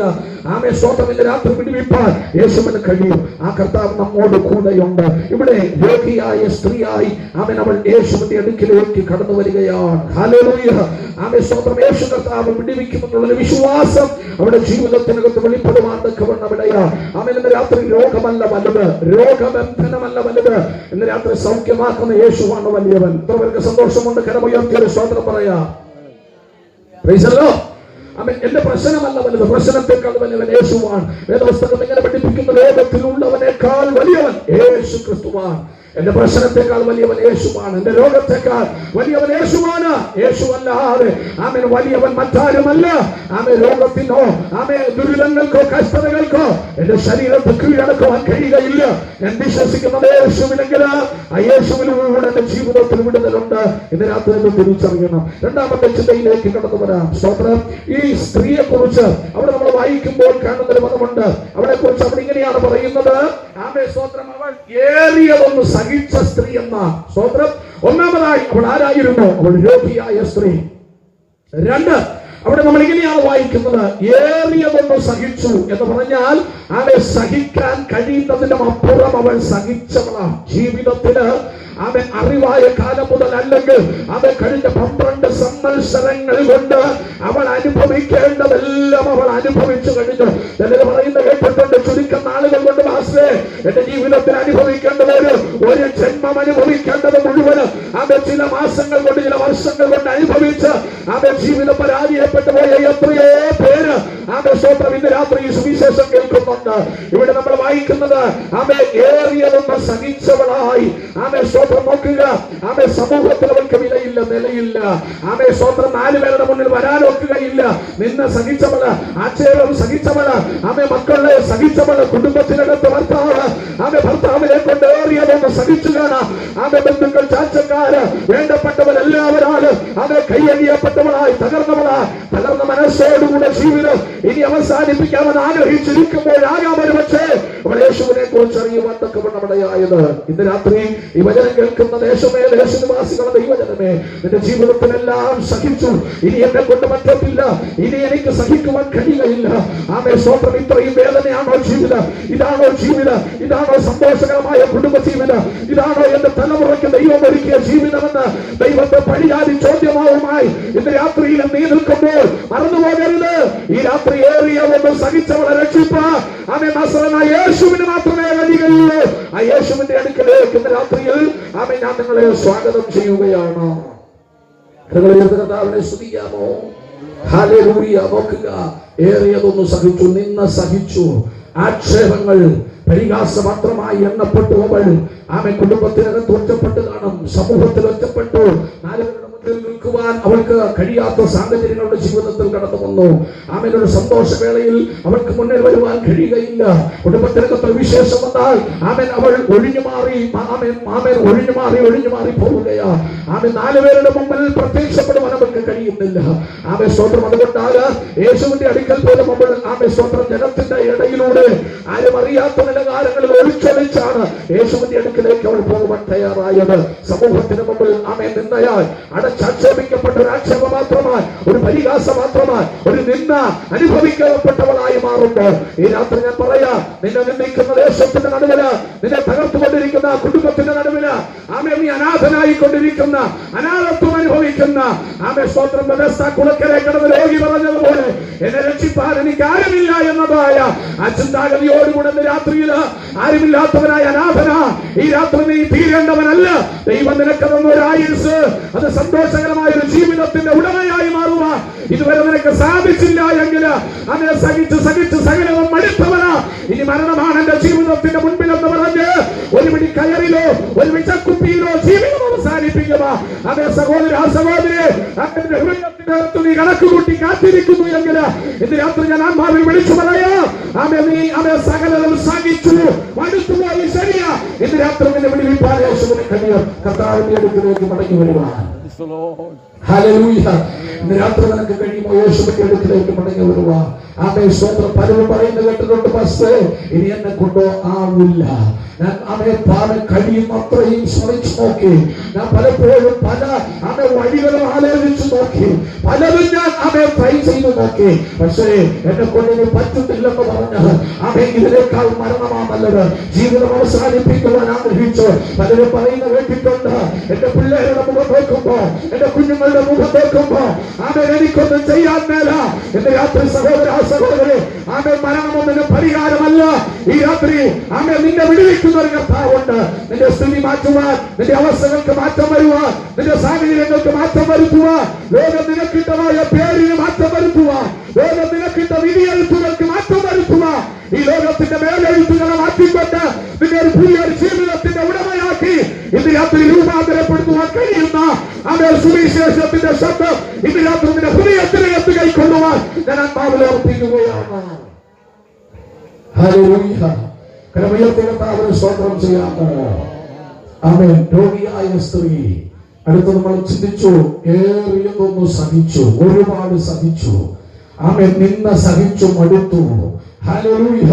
ആമേ സ്തോത്രം. ഇന്ന് രാത്രി വിടുവിപ്പാൻ യേശുവിന് കഴിയും. ആ കർത്താവ് നമ്മോട് കൂടെയുണ്ട്. ഇവിടെ രോഗിയായ സ്ത്രീയായി അവൻ അവൾ യേശുവിന്റെ അടുക്കിലേക്ക് കടന്നു വരികയാണ്. ഹല്ലേലൂയ. ആമേ സ്തോത്രം. യേശു കർത്താവ് വിടുവിക്കുമെന്നുള്ള വിശ്വാസം അവിടെ ജീവിതത്തിനകത്ത് വെളിപ്പെടുവാൻ തക്കവണ്ണമിടയാ. ആമേൻ. ഇന്ന് രാത്രി രോഗമല്ല വലുത്, രോഗബന്ധനമല്ല വലുത്. ഇന്ന് രാത്രി സൗഖ്യമാക്കുന്ന യേശുവാണ് വലിയവൻ. എത്ര പേർക്ക് സന്തോഷമുണ്ട്? കരമുയർത്തിയൊരു സ്തോത്രം പറയാം. Praise the lord. ആമേൻ. എന്റെ പ്രശ്നമല്ല വലുത്, പ്രശ്നത്തെക്കാൾ വലിയവൻ യേശുവാണ്. വേദപുസ്തകം ഇങ്ങനെ പഠിപ്പിക്കുന്ന ലോകത്തിലുള്ളവനേക്കാൾ വലിയവൻ യേശു ക്രിസ്തുവാണ്. എന്റെ പ്രശ്നത്തെക്കാൾ വലിയവൻ യേശുവാണ്. എന്റെ രോഗത്തെക്കാൾ വലിയവൻ യേശുവാണ്. യേശുവല്ലാതെ ആമേൻ വലിയവൻ മറ്റാരുമല്ല. ആമേൻ രോഗത്തിനോ ആമേൻ ദുരിതങ്ങൾക്കോ കഷ്ടതകൾക്കോ എന്റെ ശരീരത്തെ കീഴടക്കുവാൻ കഴിയുകയില്ല. ഞാൻ വിശ്വസിക്കുന്നത് യേശുവിനെങ്കിൽ ആ യേശുവിലൂടെ എന്റെ ജീവിതത്തിൽ വിടുതലുണ്ട്. ഇന്ന് രാത്രി തിരിച്ചറിയണം. രണ്ടാമത്തെ ചിന്തയിലേക്ക് കടന്നു വരാം. സ്തോത്രം. ഈ സ്ത്രീയെ കുറിച്ച് അവിടെ നമ്മൾ വായിക്കുമ്പോൾ കാണുന്നൊരു പദമുണ്ട്. അവളെ കുറിച്ച് അവിടെ ഇങ്ങനെയാണ് പറയുന്നത്. ആമേൻ സ്തോത്രം. അവൾ ഏറിയതൊന്ന് സഹിച്ച സ്ത്രീ എന്ന. സ്തോത്രം. ഒന്നാമതായി അവൾ ആരായിരുന്നു? അവൾ രോഗിയായ സ്ത്രീ. രണ്ട്, അവിടെ നമ്മൾ ഇങ്ങനെയാണ് വായിക്കുന്നത്, ഏറിയതൊന്ന് സഹിച്ചു എന്ന് പറഞ്ഞാൽ അവളെ സഹിക്കാൻ കഴിയുന്നതിനും അപ്പുറം അവൾ സഹിച്ചവളാണ്. ജീവിതത്തില് അവൻ അറിവായ കാലം മുതൽ അല്ലെങ്കിൽ അവൻ കഴിഞ്ഞ 12 സംവത്സരങ്ങൾ കൊണ്ട് അവൾ അനുഭവിക്കേണ്ടതെല്ലാം അവൾ അനുഭവിച്ചു കഴിഞ്ഞു. ചിലർ പറയുന്നത് കേട്ടിട്ടുണ്ട്, ചുരുക്കം നാളുകൾ കൊണ്ട് മാസ്റ്റേ എന്റെ ജീവിതത്തിൽ അനുഭവിക്കേണ്ടത് ഒരു ജന്മം അനുഭവിക്കേണ്ടത് മുഴുവൻ അവൻ ചില മാസങ്ങൾ കൊണ്ട് ചില വർഷങ്ങൾ കൊണ്ട് അനുഭവിച്ച് അവൻ ജീവിതം പരാജയപ്പെട്ടു പോയ എത്രയോ പേര് അവൻ സ്വന്തം ഇന്ന് രാത്രി സുവിശേഷം കേൾക്കുന്നുണ്ട്. ഇവിടെ നമ്മൾ വായിക്കുന്നത് അവൻ ഏറിയതൊന്ന് സഹിച്ചവളായി അവൻ സ്വന്തം നോക്കുക. അവൻ സമൂഹത്തിൽ അവൾക്ക് വിലയില്ല, നിലയില്ല. അവൻ സ്വന്തം 4 പേരുടെ മുന്നിൽ വരാൻ ഒക്കുകയില്ല. നിന്നെ സഹിച്ചവള്, ആക്ഷേപം സഹിച്ചവള്, അവൻ മക്കളെ സഹിച്ചവള്, കുടുംബത്തിനകത്ത് ഭർത്താവ് അവൻ ഭർത്താവിനെ കൊണ്ട് ഏറിയതൊന്ന് സഹിച്ചുകയാണ്. അവൻ ബന്ധുക്കൾ, ചാച്ചക്കാര്, വേണ്ടപ്പെട്ടവരെല്ലാവരാലും അവൻ കൈയടിയപ്പെട്ടവളായി തകർന്നവളായി തകർന്ന മനസ്സോടുകൂടെ ജീവിതം ഇനി അവസാനിപ്പിക്കാമെന്ന് ആഗ്രഹിച്ചിരിക്കുമ്പോഴാകാമൊരു പക്ഷേ അവൾ യേശുവിനെ കുറിച്ച് അറിയുവാൻ തക്കവണ്ണമടയായത്. ഇന്ന് രാത്രി ഈ വചനം കേൾക്കുന്ന ദേശമേ, ദേശനിവാസികളുടെ ദൈവജനമേ, നിന്റെ ജീവിതത്തിലെല്ലാം സഹിച്ചു. ഇനി എന്നെ കൊണ്ട് പറ്റത്തില്ല, ഇനി എനിക്ക് സഹിക്കുവാൻ കഴിയുകയില്ല. ആമേ സ്വന്തം ഇത്രയും വേദനയാണോ ജീവിതം? ഇതാണോ ജീവിതം? ഇതാണോ സന്തോഷകരമായ കുടുംബ ജീവിതം? ഇതാണോ എന്റെ തലമുറയ്ക്ക് ദൈവം ഒരുക്കിയ ജീവിതമെന്ന് ദൈവത്തെ പഴിയാതി ചോദ്യമാവുമായി ഇന്ന് രാത്രിയിൽ നീ നിൽക്കുമ്പോൾ മറന്നുപോകരുത്, ഈ രാത്രി ഏറിയതൊന്നും സഹിച്ചവളെ രക്ഷിപ്പ് ആമേ നസറനായ യേശുവിന് മാത്രമേ കഴിയുകയുള്ളൂ. ആ യേശുവിന്റെ അടുക്കലേക്ക് ഇന്ന് രാത്രിയിൽ ആമേ ഞാൻ നിങ്ങളെ സ്വാഗതം ചെയ്യുകയാണ്. കർത്താവിനെ സ്തുതിക്കാമോ? ഹല്ലേലൂയ. നോക്കുക, ഏറിയതൊന്നും സഹിച്ചു, നിന്ന സഹിച്ചു, ആക്ഷേപങ്ങൾ പരിഹാസമാത്രമായി എണ്ണപ്പെട്ടു. അവൾ ആമേ കുടുംബത്തിനകത്ത് ഒറ്റപ്പെട്ട് കാണും, സമൂഹത്തിൽ ഒറ്റപ്പെട്ടു, 4 പേരുടെ മുന്നിൽ നിൽക്കുവാൻ അവൾക്ക് കഴിയാത്ത സാഹചര്യങ്ങളുടെ ജീവിതത്തിൽ കടന്നു വന്നു. ആമേനൊരു സന്തോഷവേളയിൽ അവൾക്ക് മുന്നിൽ വരുവാൻ കഴിയുകയില്ല. കുടുംബത്തിനകത്ത് വിശേഷം വന്നാൽ ആമേൻ അവൾ ഒഴിഞ്ഞു മാറി ഒഴിഞ്ഞു മാറി പോവുകയാ. ആമേൻ 4 പേരുടെ മുമ്പിൽ പ്രത്യക്ഷപ്പെടുവാൻ അവൾക്ക് കഴിയുന്നില്ല. ആമേ സ്തോത്രം. അതുകൊണ്ടാണ് യേശുവിന്റെ അടുക്കൽ പോലും അവൾ ആമേ സ്തോത്രം ജനത്തിന്റെ ഇടയിലൂടെ ആരും അറിയാത്ത നിലകാരങ്ങളിൽ ഒളിച്ചൊളിച്ചാണ് യേശുവിന്റെ അടുക്കിലേക്ക് അവൾ പോകുവാൻ തയ്യാറായത്. സമൂഹത്തിന് മുമ്പിൽ ആമേ നിന്നയാൽ അടച്ചാക്ഷേപിക്കപ്പെട്ട ഒരു ആക്ഷേപം മാത്രമായി, ഒരു പരിഹാസം മാത്രമായി, ഒരു നിന്ന അനുഭവിക്കപ്പെട്ടവളായി മാറുമ്പോൾ ഈ രാത്രി ഞാൻ പറയാം, നിന്നെ നിന്ദിക്കുന്ന ദേശത്തിന്റെ നടുവില്, നിന്നെ തകർത്തുകൊണ്ടിരിക്കുന്ന കുടുംബത്തിന്റെ നടുവില്, ആമേ നീ അനാഥനായിക്കൊണ്ടിരിക്കുന്ന, അനാഥത്വം അനുഭവിക്കുന്ന ആമേ സ്തോത്രം വ്യവസ്ഥ കുളക്കരെ കിടന്ന് രോഗി പറഞ്ഞതുപോലെ എന്നെ രക്ഷിപ്പാൻ എനിക്ക് ആരുമില്ല എന്നതായ ആ ചിന്താഗതിയോടുകൂടെ രാത്രിയിൽ ആരുമില്ലാത്തവനായ അനാഥന ഈ രാത്രി നീ തീരേണ്ടവനല്ല. ദൈവം നിനക്ക് തന്ന ഒരു ആയുസ് അത് സന്തോഷകരമായ ഒരു ജീവിതത്തിന്റെ ഉടമയായി മാറുവാൻ ഇതുവരെ നിനക്ക് സാധിച്ചില്ല എങ്കിൽ അതിനെ സഹിച്ച് സകലവും മടുത്തവനാ. ഇനി മരണമാണ് എന്റെ ജീവിതത്തിന്റെ മുൻപിൽ എന്ന് പറഞ്ഞ് ഒരു പിടി കയറിലോ ഒരു വിഷക്കുപ്പിയിലോ ജീവിതം അവസാനിപ്പിക്കുക. അതേ സഹോദര, സഹോദരി, അതിന്റെ ഹൃദയത്തിന്റെ അകത്ത് നീ കണക്ക് കൂട്ടി കാത്തിരിക്കുന്നു എങ്കിൽ ഇന്ന് രാത്രി ഞാൻ ആത്മാവിൽ വിളിച്ചു പറയാം, ആമേ നീ ആമേ സകലവും സഹിച്ചു മടുത്തുപോയി. ശരിയാ, ഇന്ന് രാത്രി നിന്നെ വിളിവിപ്പാൻ യേശുവിനെ കഴിയും. കർത്താവിന്റെ അടുക്കിലേക്ക് മടങ്ങി വരുവാൻ. ഹല്ലേലൂയ. ഇന്ന് രാത്രി നിനക്ക് കഴിയുമോ യേശുവിന്റെ അടുക്കിലേക്ക് മടങ്ങി വരുക? ആമേ സ്തോത്രം. പലരും പറയുന്നത് കേട്ടിട്ടുണ്ട്, പാസ്റ്റേ ഇനി എന്നെ കൊണ്ടോ ആവില്ല. ഞാൻ കഴിയുന്നത്രയും ശ്രമിച്ചു നോക്കി. ഞാൻ പലപ്പോഴും പല വഴികളും ആലോചിച്ചു നോക്കി, പലതും ഞാൻ ട്രൈ ചെയ്തു നോക്കി. പക്ഷേ എന്നെ കൊണ്ടിന് പറ്റുന്നില്ലെന്ന് പറഞ്ഞ് ഇതിനേക്കാൾ മരണമാ നല്ലത്. ജീവിതം അവസാനിപ്പിക്കുവാൻ ആഗ്രഹിച്ചു. പലരും പറയുന്ന കേട്ടിട്ടുണ്ട്, എന്റെ പിള്ളേരുടെ മുഖം നോക്കുമ്പോ, എന്റെ കുഞ്ഞുങ്ങളുടെ മുഖം നോക്കുമ്പോ എനിക്കൊന്നും ചെയ്യാൻ മേല. എന്റെ രാത്രി സഹോദര, സഹോദരി, മരണമൊന്നിന് പരിഹാരമല്ല. ഈ രാത്രി നിന്നെ വിടുവിക്കുന്ന ഒരു കർത്താവുണ്ട്. നിന്റെ സ്ഥിതി മാറ്റുവാൻ, നിന്റെ അവസ്ഥകൾക്ക് മാറ്റം വരുവാൻ, നിന്റെ സാഹചര്യങ്ങൾക്ക് മാറ്റം വരുത്തുവാൻ, ലോകം നിനക്കിട്ടമായ പേരിന് മാറ്റം വരുത്തുവാൻ, ലോകം നിനക്കിട്ട വിധിയെഴുത്തുകൾക്ക് മാറ്റം വരുത്തുവാൻ, ഈ ലോകത്തിന്റെ മേലെഴുത്തുകളെ മാറ്റിക്കൊണ്ട് നിന്നെ ഒരു പുതിയൊരു ജീവിതത്തിന്റെ ഉടമയാക്കി രാത്രി രൂപാന്തരപ്പെടുത്തുവാൻ കഴിയുന്ന അവരുടെ സുവിശേഷത്തിന്റെ ശബ്ദം ഇന്ന് രാത്രി നിന്റെ ഹൃദയത്തിനകത്ത് കൈക്കൊള്ളുവാൻ ഞാൻ ആത്മാവിൽ ഓർപ്പിക്കുകയാണ്. ഹല്ലേലൂയ. കരമുയർത്തി സ്തോത്രം ചെയ്യാമോ? ആമേൻ. രോഗിയായ സ്ത്രീ അടുത്ത് നമ്മൾ ചിന്തിച്ചു, ഏറിയതൊന്നു സഹിച്ചു, ഒരുപാട് സഹിച്ചു. ആമേൻ. നിന്ന സഹിച്ചു മടുത്തു. ഹല്ലേലൂയ.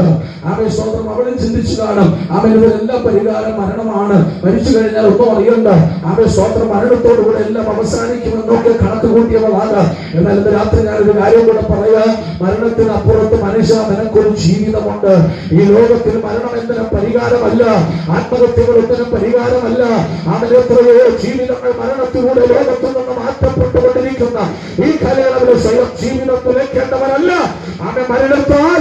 ആമേൻ. സ്തോത്രം. അവളും ചിന്തിച്ചു കാണും, ആമേൻ, ഇതിലെല്ലാം പരിഹാരം മരണമാണ്, മരിച്ചു കഴിഞ്ഞാൽ ഒന്നും അറിയണ്ട, ആമേൻ, സ്തോത്രം, മരണത്തോടുകൂടെ എല്ലാം അവസാനിക്കുമെന്നൊക്കെ കണക്ക് കൂട്ടിയവളാകാം. എന്നാൽ ഇന്ന് രാത്രി ഞാനൊരു കാര്യം കൂടെ പറയാ, മരണത്തിന് അപ്പുറത്ത് മനുഷ്യ നിനക്കൊരു ജീവിതമുണ്ട്. ഈ ലോകത്തിൽ മരണം എന്തിനും പരിഹാരമല്ല, ആത്മഹത്യകൾ ഒന്നിനും പരിഹാരമല്ല. ആമേൻ. എത്രയോ ജീവിതങ്ങൾ മരണത്തിലൂടെ ലോകത്തിൽ നിന്ന് മാറ്റപ്പെട്ടുകൊണ്ടിരിക്കുന്ന ഈ കാലയളവിൽ സ്വയം ജീവിതം തുലയ്ക്കേണ്ടവരല്ല. ആമേൻ. മരണത്താൽ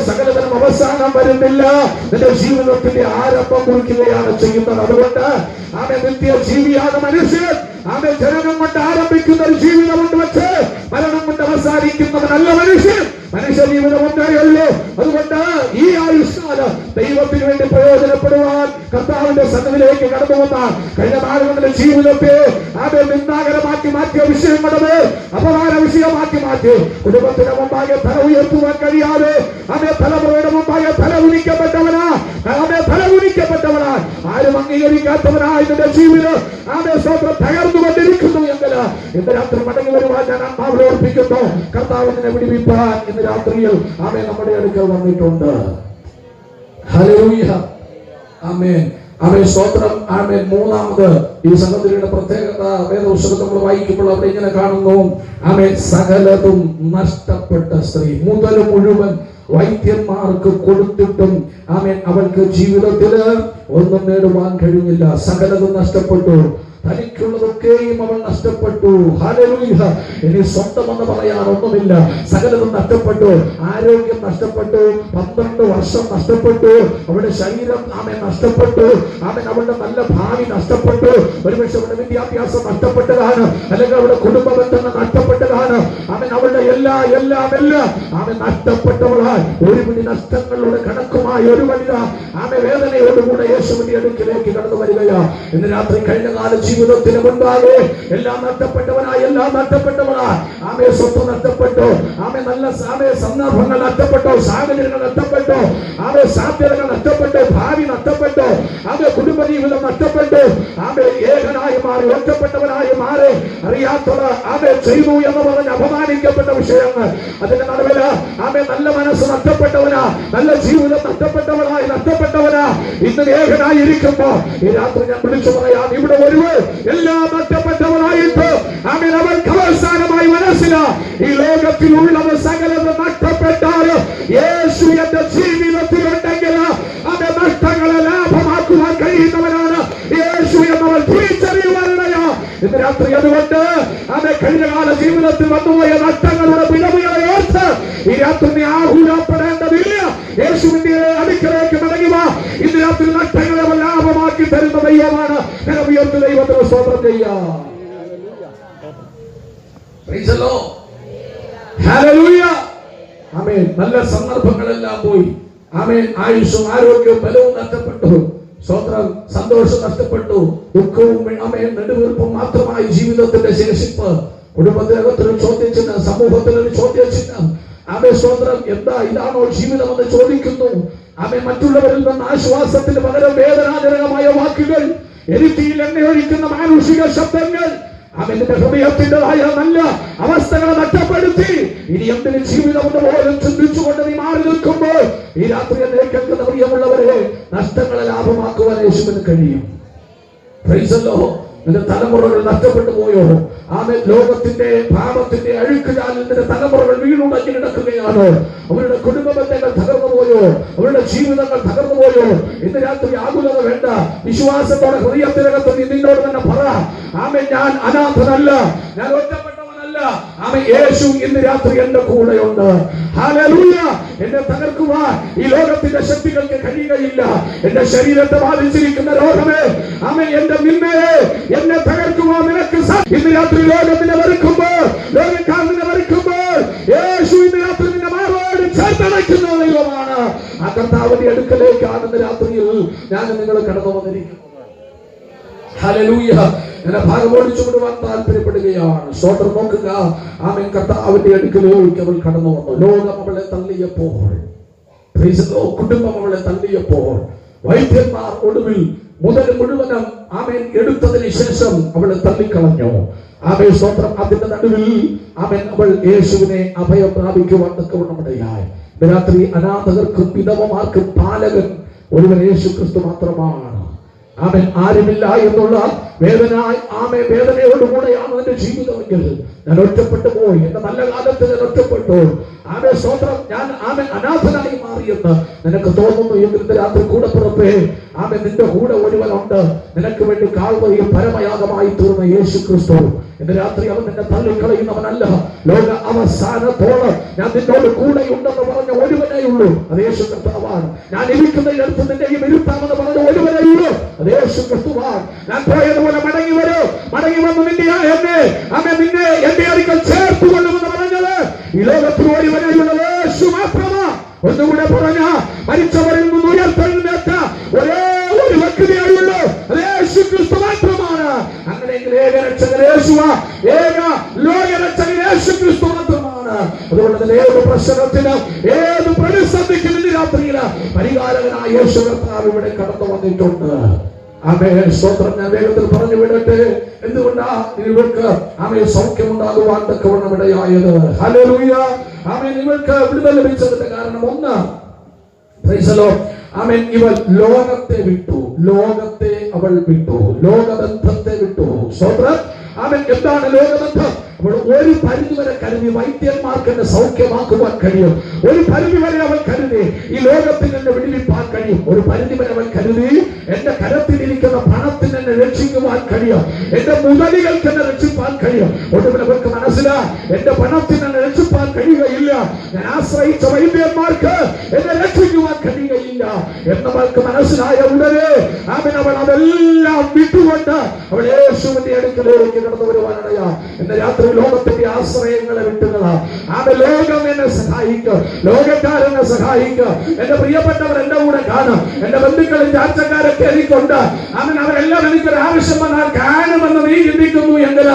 സകലതരം അവസാനം വരുന്നില്ല, നിന്റെ ജീവിതത്തിന്റെ ആരംഭം കുറിക്കുകയാണ് ചെയ്യുന്നത്. അതുകൊണ്ട് ആമേ നിത്യ ജീവിയാണ് മനുഷ്യൻ. ആമേ ജനനം കൊണ്ട് ആരംഭിക്കുന്ന ഒരു ജീവിതം കൊണ്ട് വെച്ച് മരണം കൊണ്ട് അവസാനിക്കുന്നവനല്ല മനുഷ്യൻ. മനുഷ്യ ജീവിതം ഉണ്ടായല്ലോ. അതുകൊണ്ട് ഈ ആയുഷ്കാലം ദൈവത്തിന് വേണ്ടി പ്രയോജനപ്പെടുവാൻ കർത്താവിന്റെ സന്നിധിയിലേക്ക് കടന്നു വന്ന കഴിഞ്ഞ നാളുകളുടെ ജീവിതത്തെ ആമേ നിന്ദാകരമാക്കി മാറ്റിയ വിഷയങ്ങളത് അപമാന വിഷയമാക്കി മാറ്റി കുടുംബത്തിന് മുമ്പാകെ തല ഉയർത്തുവാൻ കഴിയാതെ ആമേ തലമുറയുടെ മുമ്പാകെ തല ഉനിക്കപ്പെട്ടവനാ, ആമേ തല ഉനിക്കപ്പെട്ടവനാ, ആരും അംഗീകരിക്കാത്തവനായ നിന്റെ ജീവിതം ആമേ സ്വന്തം തകർന്നുകൊണ്ടിരിക്കുന്നു എങ്കിൽ ഇന്ന് രാത്രി മടങ്ങി വരുവാൻ ഞാൻ ആത്മാവിൽ ഓർപ്പിക്കുന്നു. കർത്താവിനെ വിടിവിപ്പാൻ ഇന്ന് രാത്രിയിൽ ആമേ നമ്മുടെ അടുക്കൽ വന്നിട്ടുണ്ട്. ഹല്ലേലൂയ. ആമേൻ. ആമേൻ. സ്തോത്രം. ആമേൻ. മൂന്നാമത് ഈ സഹോദരിയുടെ പ്രത്യേകത വേദപുസ്തകത്തിൽ നമ്മൾ വായിക്കുമ്പോൾ അവിടെ ഇങ്ങനെ കാണുന്നു, ആമേൻ, സകലതും നഷ്ടപ്പെട്ട സ്ത്രീ. മുതൽ മുഴുവൻ വൈദ്യന്മാർക്ക് കൊടുത്തിട്ടും ആമേൻ അവൾക്ക് ജീവിതത്തിൽ ഒന്നും നേടുവാൻ കഴിഞ്ഞില്ല. സകലതും നഷ്ടപ്പെട്ടു. തനിക്കുള്ളതൊക്കെയും അവൾ നഷ്ടപ്പെട്ടു. ഹല്ലേലൂയ. ഇനി സ്വന്തമെന്ന് പറയാൻ ഒന്നുമില്ല. സകലതും നഷ്ടപ്പെട്ടു. ആരോഗ്യം നഷ്ടപ്പെട്ടു. 12 വർഷം നഷ്ടപ്പെട്ടു. അവളുടെ ശരീരം ആമേൻ നഷ്ടപ്പെട്ടു. ആമേൻ അവളുടെ നല്ല ഭാവി നഷ്ടപ്പെട്ടു. ഒരുപക്ഷെ അവളുടെ വിദ്യാഭ്യാസം നഷ്ടപ്പെട്ടതാണ്, അല്ലെങ്കിൽ അവളുടെ കുടുംബ ബന്ധങ്ങൾ നഷ്ടപ്പെട്ടതാണ്. ആമേൻ അവളുടെ എല്ലാം ആമേൻ നഷ്ടപ്പെട്ടവളാൽ ഒരു പിടി നഷ്ടങ്ങളുടെ കണക്കുമായി ഒരു വലിയ ആമേൻ വേദനയോടുകൂടെ യേശുവിന്റെ അടുക്കിലേക്ക് കടന്നു വരികയാ. ഇന്ന് രാത്രി കഴിഞ്ഞ കാല ജീവിതത്തിന് മുൻപാകെ എല്ലാം നഷ്ടപ്പെട്ടവനായി ആമേ സ്വത്ത് നഷ്ടപ്പെട്ടു. ആമേ നല്ല ആമേ സന്ദർഭങ്ങൾ നഷ്ടപ്പെട്ടു. സാഹചര്യങ്ങൾ നഷ്ടപ്പെട്ടു. ആമേ സാധ്യതകൾ നഷ്ടപ്പെട്ടു. ഭാവി നഷ്ടപ്പെട്ടു. ആമേ കുടുംബജീവിതം നഷ്ടപ്പെട്ടു. ആമേ ഏകനായി മാറി, ഒറ്റപ്പെട്ടവനായി മാറി, അറിയാത്തത് ആമേ ചെയ്തു എന്ന് പറഞ്ഞ് അപമാനിക്കപ്പെട്ട വിഷയങ്ങൾ. അതിന്റെ നടുവിൽ ആമേ നല്ല മനസ്സ് നഷ്ടപ്പെട്ടവനാ, നല്ല ജീവിതം നഷ്ടപ്പെട്ടവനാ ഇന്ന് ഏകനായി ഇരിക്കുമ്പോ ഈ രാത്രി ഞാൻ വിളിച്ചു പറയാം, ഇവിടെ ഒരുവൻ എല്ലാം നഷ്ടപ്പെട്ടവനായിട്ട് ആമേൻ അവർക്ക് അവസാനമായി മനസ്സിലാ ഈ ലോകത്തിലുള്ളത് സകലത് നഷ്ടപ്പെട്ടാൽ യേശു എന്റെ ജീവിതത്തിലുണ്ടെങ്കിൽ അത് നഷ്ടങ്ങളെ ലാഭമാക്കുവാൻ കഴിയുന്നവനാണ് യേശു എന്നവൻ തിരിച്ചറിയുവാനിടയാ ഇന്ന് രാത്രി. അതുകൊണ്ട് അത് കഴിഞ്ഞകാല ജീവിതത്തിൽ വന്നുപോയ നഷ്ടങ്ങളുടെ വിളവുകളെ ഓർത്ത് ഈ രാത്രി നീ ആഹുലപ്പെടേണ്ടതില്ല. യേശുവിന്റെ അടുക്കലേക്ക് മടങ്ങുക. ഇന്ന് രാത്രി നഷ്ടങ്ങളെ ലാഭമാക്കി തരുന്ന ദൈവമാണ്. ഉയർത്തി ദൈവത്തിന് സ്തോത്രം ചെയ്യാം. ഹല്ലേലൂയ. ആമേൻ. നല്ല സന്ദർഭങ്ങളെല്ലാം പോയി. ആമേൻ. ആയുസ്സും ആരോഗ്യവും ബലവും നഷ്ടപ്പെട്ടു. സ്തോത്രം. സന്തോഷം നഷ്ടപ്പെട്ടു. ദുഃഖവും ആമേൻ നെടുവീർപ്പും മാത്രമായി ജീവിതത്തിന്റെ ശേഷിപ്പ്. കുടുംബത്തിനകത്തൊരു ചോദ്യചിഹ്നം, സമൂഹത്തിലൊരു ചോദ്യചിഹ്നം. ആമേ സ്തോത്രം. എന്താ ഇതാണോ ജീവിതം എന്ന് ചോദിക്കുന്നു. ആമേ മറ്റുള്ളവരിൽ നിന്ന് ആശ്വാസത്തിന് പകരം വേദനാജനകമായ വാക്കുകൾ, എരിത്തിയിൽ എണ്ണയൊഴിക്കുന്ന മാനുഷിക ശബ്ദങ്ങൾ അവന്റെ ഹൃദയത്തിൻ്റെതായ നല്ല അവസ്ഥകളെ നഷ്ടപ്പെടുത്തി ഇനി എന്തിന് ജീവിതമെന്ന് പോലും ചിന്തിച്ചുകൊണ്ട് നീ മാറി നിൽക്കുമ്പോൾ ഈ രാത്രി എന്നെ കേൾക്കുന്ന പ്രിയമുള്ളവരെ നഷ്ടങ്ങളെ ലാഭമാക്കുവാൻ യേശുവിന് കഴിയും. Price the Lord. നിന്റെ തലമുറകൾ നഷ്ടപ്പെട്ടു പോയോ? ആമേൻ. ലോകത്തിന്റെ പാപത്തിന്റെ അഴുക്കുചാലിൽ നിന്റെ തലമുറകൾ വീണുടങ്ങി കിടക്കുകയാണ്. അവരുടെ കുടുംബ ബന്ധങ്ങൾ തകർന്നു പോയോ? അവരുടെ ജീവിതങ്ങൾ തകർന്നു പോയോ? ഇന്ന് രാത്രി ആകുലത വേണ്ട. വിശ്വാസത്തോടെ ഹൃദയത്തിനകത്ത് നീ നിന്നോട് തന്നെ പറ, ആമേൻ, ഞാൻ അനാഥനല്ല, ഞാൻ ഒറ്റപ്പെട്ടവനല്ല. ആമേൻ. യേശു ഇന്ന് രാത്രി എന്റെ കൂടെയുണ്ട്. ഹല്ലേലൂയ. എന്നെ തകർക്കുവാൻ ഈ ലോകത്തിന്റെ ശക്തികൾക്ക് കഴിയുകയില്ല. എന്റെ ശരീരത്തെ ബാധിച്ചിരിക്കുന്ന രോഗമേ, ആമേൻ, എന്റെ നിന്മയെ എന്നെ തകർക്കുവാൻ നിനക്ക് ഇന്ന് രാത്രി ലോകത്തിനെ വെറുക്കുമ്പോൾ, ലോകക്കാരനെ വെറുക്കുമ്പോൾ യേശു ഇന്ന് രാത്രി നിന്റെ മാറോട് ചേർത്തടയ്ക്കുന്ന ദൈവമാണ്. ആ കർത്താവിന്റെ അടുക്കലേക്കാണ് ഇന്ന് രാത്രിയിൽ ഞാൻ നിങ്ങൾ കടന്നു വന്നിരിക്കുന്നത്. ഹല്ലേലൂയ. എന്നെ ഭാഗം ഓടിച്ചു വിടുവാൻ താല്പര്യപ്പെടുകയാണ്. സ്തോത്രം. നോക്കുക, ആമേൻ. കർത്താവിന്റെ അടുക്കലേക്ക് അവൾ കടന്നു വന്നു. ലോകം അവളെ തള്ളിയപ്പോൾ, കുടുംബം അവളെ തള്ളിയപ്പോൾ, വൈദ്യന്മാർ ഒടുവിൽ മുതൽ മുഴുവനും ആമേൻ എടുത്തതിന് ശേഷം അവളെ തള്ളിക്കളഞ്ഞു. ആമേൻ. സ്തോത്രം. അതിന്റെ നടുവിൽ ആമേൻ അവൾ യേശുവിനെ അഭയം പ്രാപിക്കുവാൻ തക്കവണ്ണമിടയായി. രാത്രി അനാഥകർക്കും വിധവമാർക്കും പാലകൻ ഒരുവൻ യേശു ക്രിസ്തു മാത്രമാണ്. ആമേൻ. ആരുമില്ല എന്നുള്ള വേദനയോടുകൂടെയാണ് എന്റെ ജീവിതമെങ്കിൽ ഞാൻ ഒറ്റപ്പെട്ടു പോയി. എന്റെ നല്ല കാലത്ത് ഞാൻ ഒറ്റപ്പെട്ടു. ആമേ സ്തോത്രം. ഞാൻ അനാഥനായി മാറിയെന്ന് നിനക്ക് തോന്നുന്നു എങ്കിൽ ഇന്ന് രാത്രി കൂടെ പുറപ്പേ, ആമേ, നിന്റെ കൂടെ ഒരുവനുണ്ട്. നിനക്ക് വേണ്ടി കാൽവരിയിൽ പരമയാഗമായി തീർന്ന യേശു ക്രിസ്തു. ഇന്ന് രാത്രി അവൻ നിന്നെ തള്ളിക്കളയുന്നവനല്ല. ലോക അവസാനത്തോളം ഞാൻ നിന്നോട് കൂടെയുണ്ടെന്ന് പറഞ്ഞ ഒരുവനേ ഉള്ളൂ, അത് യേശു കർത്താവാണ്. ഞാൻ ഇരിക്കുന്നതിനടുത്ത് നിന്നെയും ഇരുത്താമെന്ന് പറഞ്ഞ ഒരുവനേ ഉള്ളൂ, അത് യേശു ക്രിസ്തുവാണ്. ഞാൻ പോയതുപോലെ മടങ്ങി വരൂ, മടങ്ങി വന്ന് നിന്നെ എന്റെ അടുക്കൽ ചേർത്തുകൊള്ളുമെന്ന് പറഞ്ഞത് ഈ ലോകത്തിൽ ഒരുവനെയുള്ള യേശു മാത്രമാ. ഒന്നുകൂടെ പറഞ്ഞ, മരിച്ചവരിൽ നിന്ന് ഉയർത്തെഴുന്നേറ്റ ഒരേ ഒരു വ്യക്തിയായുള്ളൂ, അത് യേശു ക്രിസ്തു മാത്രമാണ്. അങ്ങനെയെങ്കിൽ ഏകരക്ഷകൻ യേശുവാ, ഏക ലോകരക്ഷകൻ യേശു ക്രിസ്തു മാത്രമാണ്. അതുകൊണ്ട് തന്നെ ഏത് പ്രശ്നത്തിനും ഏത് പ്രതിസന്ധിക്കും ഇന്ന് രാത്രിയിൽ പരിഹാരകനായ യേശു കർത്താവ് ഇവിടെ കടന്നു വന്നിട്ടുണ്ട്. ആമേൻ. സ്തോത്രം. ഞാൻ വേഗത്തിൽ പറഞ്ഞു വിടട്ടെ. എന്തുകൊണ്ടാ ഇവർക്ക് ആമേൻ സൗഖ്യമുണ്ടാകുവാൻ തക്കവണ്ണം ഇടയായത്? ഹല്ലേലൂയ. ആമേൻ. ഇവർക്ക് വിടുതൽ ലഭിച്ചതിന്റെ കാരണം ഒന്ന്, പ്രൈസ് ദി ലോർഡ്, ആമേൻ, ഇവൾ ലോകത്തെ വിട്ടു. ലോകത്തെ അവൾ വിട്ടു. ലോകബന്ധത്തെ വിട്ടു. സ്തോത്രം. ആമേൻ. എന്താണ് ലോകബന്ധം? ഒരു പരിധി വരെ കരുതി വൈദ്യന്മാർക്ക് എന്നെ സൗഖ്യമാക്കുവാൻ കഴിയും. ഒരു പരിധി വരെ അവൾ കരുതി ഈ ലോകത്തിൽ എന്നെ വിടുവിപ്പാൻ കഴിയും. ഒരു പരിധി വരെ അവൾ കരുതി എന്റെ കരത്തിലിരിക്കുന്ന പണത്തിന് എന്നെ രക്ഷിക്കുവാൻ കഴിയും. എന്റെ മുതലുകൾക്ക് എന്നെ രക്ഷിപ്പാൻ കഴിയും. ഒടുവിൽ അവർക്ക് മനസ്സിലായി എന്റെ പണത്തിന് എന്നെ രക്ഷിപ്പാൻ കഴിയുകയില്ല. ഞാൻ ആശ്രയിച്ച വൈദ്യന്മാർക്ക് എന്നെ രക്ഷിക്കുവാൻ കഴിയുകയില്ല എന്നവൾക്ക് മനസ്സിലായ ഉടനെ അവൾ അതെല്ലാം വിട്ടുകൊണ്ട് അവൾ യേശുവിന്റെ അടുക്കലേക്ക് കടന്നു വരുവാനിടയാ. എന്റെ രാത്രി ലോകത്തിന്റെ ആശ്രയങ്ങളെ വിട്ടുകളാ. ലോകം എന്നെ സഹായിക്കും, ലോകക്കാരെന്നെ സഹായിക്കും. എന്റെ പ്രിയപ്പെട്ടവർ എന്റെ കൂടെ കാണും. എന്റെ ബന്ധുക്കളും ചാർച്ചക്കാരൊക്കെ എനിക്കുണ്ട്. അവരെല്ലാം എനിക്കൊരു ആവശ്യം വന്നാൽ കാണുമെന്ന് നീ ചിന്തിക്കുന്നു എങ്കിൽ